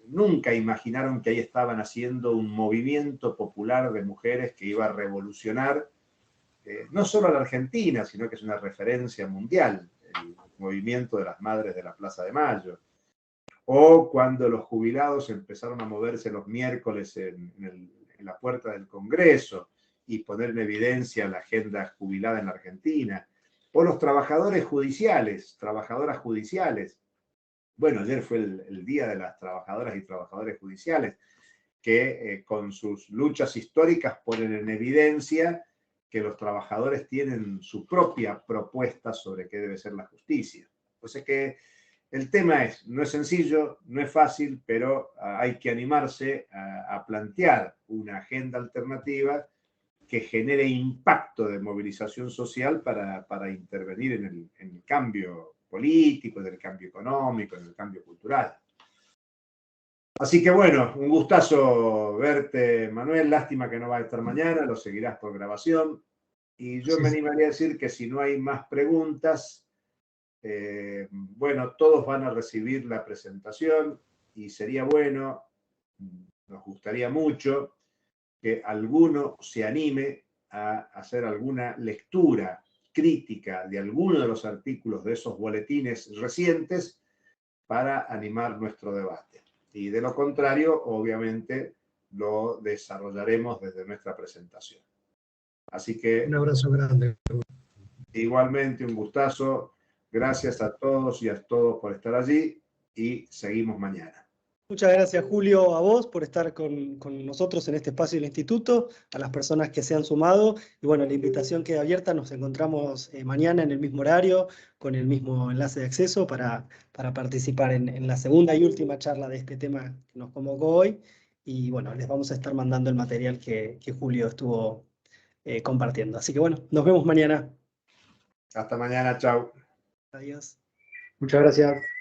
nunca imaginaron que ahí estaban haciendo un movimiento popular de mujeres que iba a revolucionar no solo a la Argentina, sino que es una referencia mundial, el movimiento de las madres de la Plaza de Mayo. O cuando los jubilados empezaron a moverse los miércoles en la puerta del Congreso y poner en evidencia la agenda jubilada en la Argentina. O los trabajadores judiciales, trabajadoras judiciales. Bueno, ayer fue el Día de las Trabajadoras y Trabajadores Judiciales, que con sus luchas históricas ponen en evidencia que los trabajadores tienen su propia propuesta sobre qué debe ser la justicia. O sea que el tema no es sencillo, no es fácil, pero hay que animarse a plantear una agenda alternativa que genere impacto de movilización social para intervenir en el cambio político, en el cambio económico, en el cambio cultural. Así que bueno, un gustazo verte, Manuel. Lástima que no va a estar mañana, lo seguirás por grabación. Y yo Sí, me sí. animaría a decir que si no hay más preguntas, bueno, todos van a recibir la presentación y sería bueno, nos gustaría mucho que alguno se anime a hacer alguna lectura crítica de alguno de los artículos de esos boletines recientes para animar nuestro debate. Y de lo contrario, obviamente, lo desarrollaremos desde nuestra presentación. Así Un que abrazo grande. igualmente un gustazo. Gracias a todos y a todos por estar allí y seguimos mañana. Muchas gracias, Julio, a vos por estar con nosotros en este espacio del instituto, a las personas que se han sumado. Y bueno, la invitación queda abierta. Nos encontramos mañana en el mismo horario, con el mismo enlace de acceso para participar en la segunda y última charla de este tema que nos convocó hoy. Y bueno, les vamos a estar mandando el material que Julio estuvo compartiendo. Así que bueno, nos vemos mañana. Hasta mañana, chao. Adiós. Muchas gracias.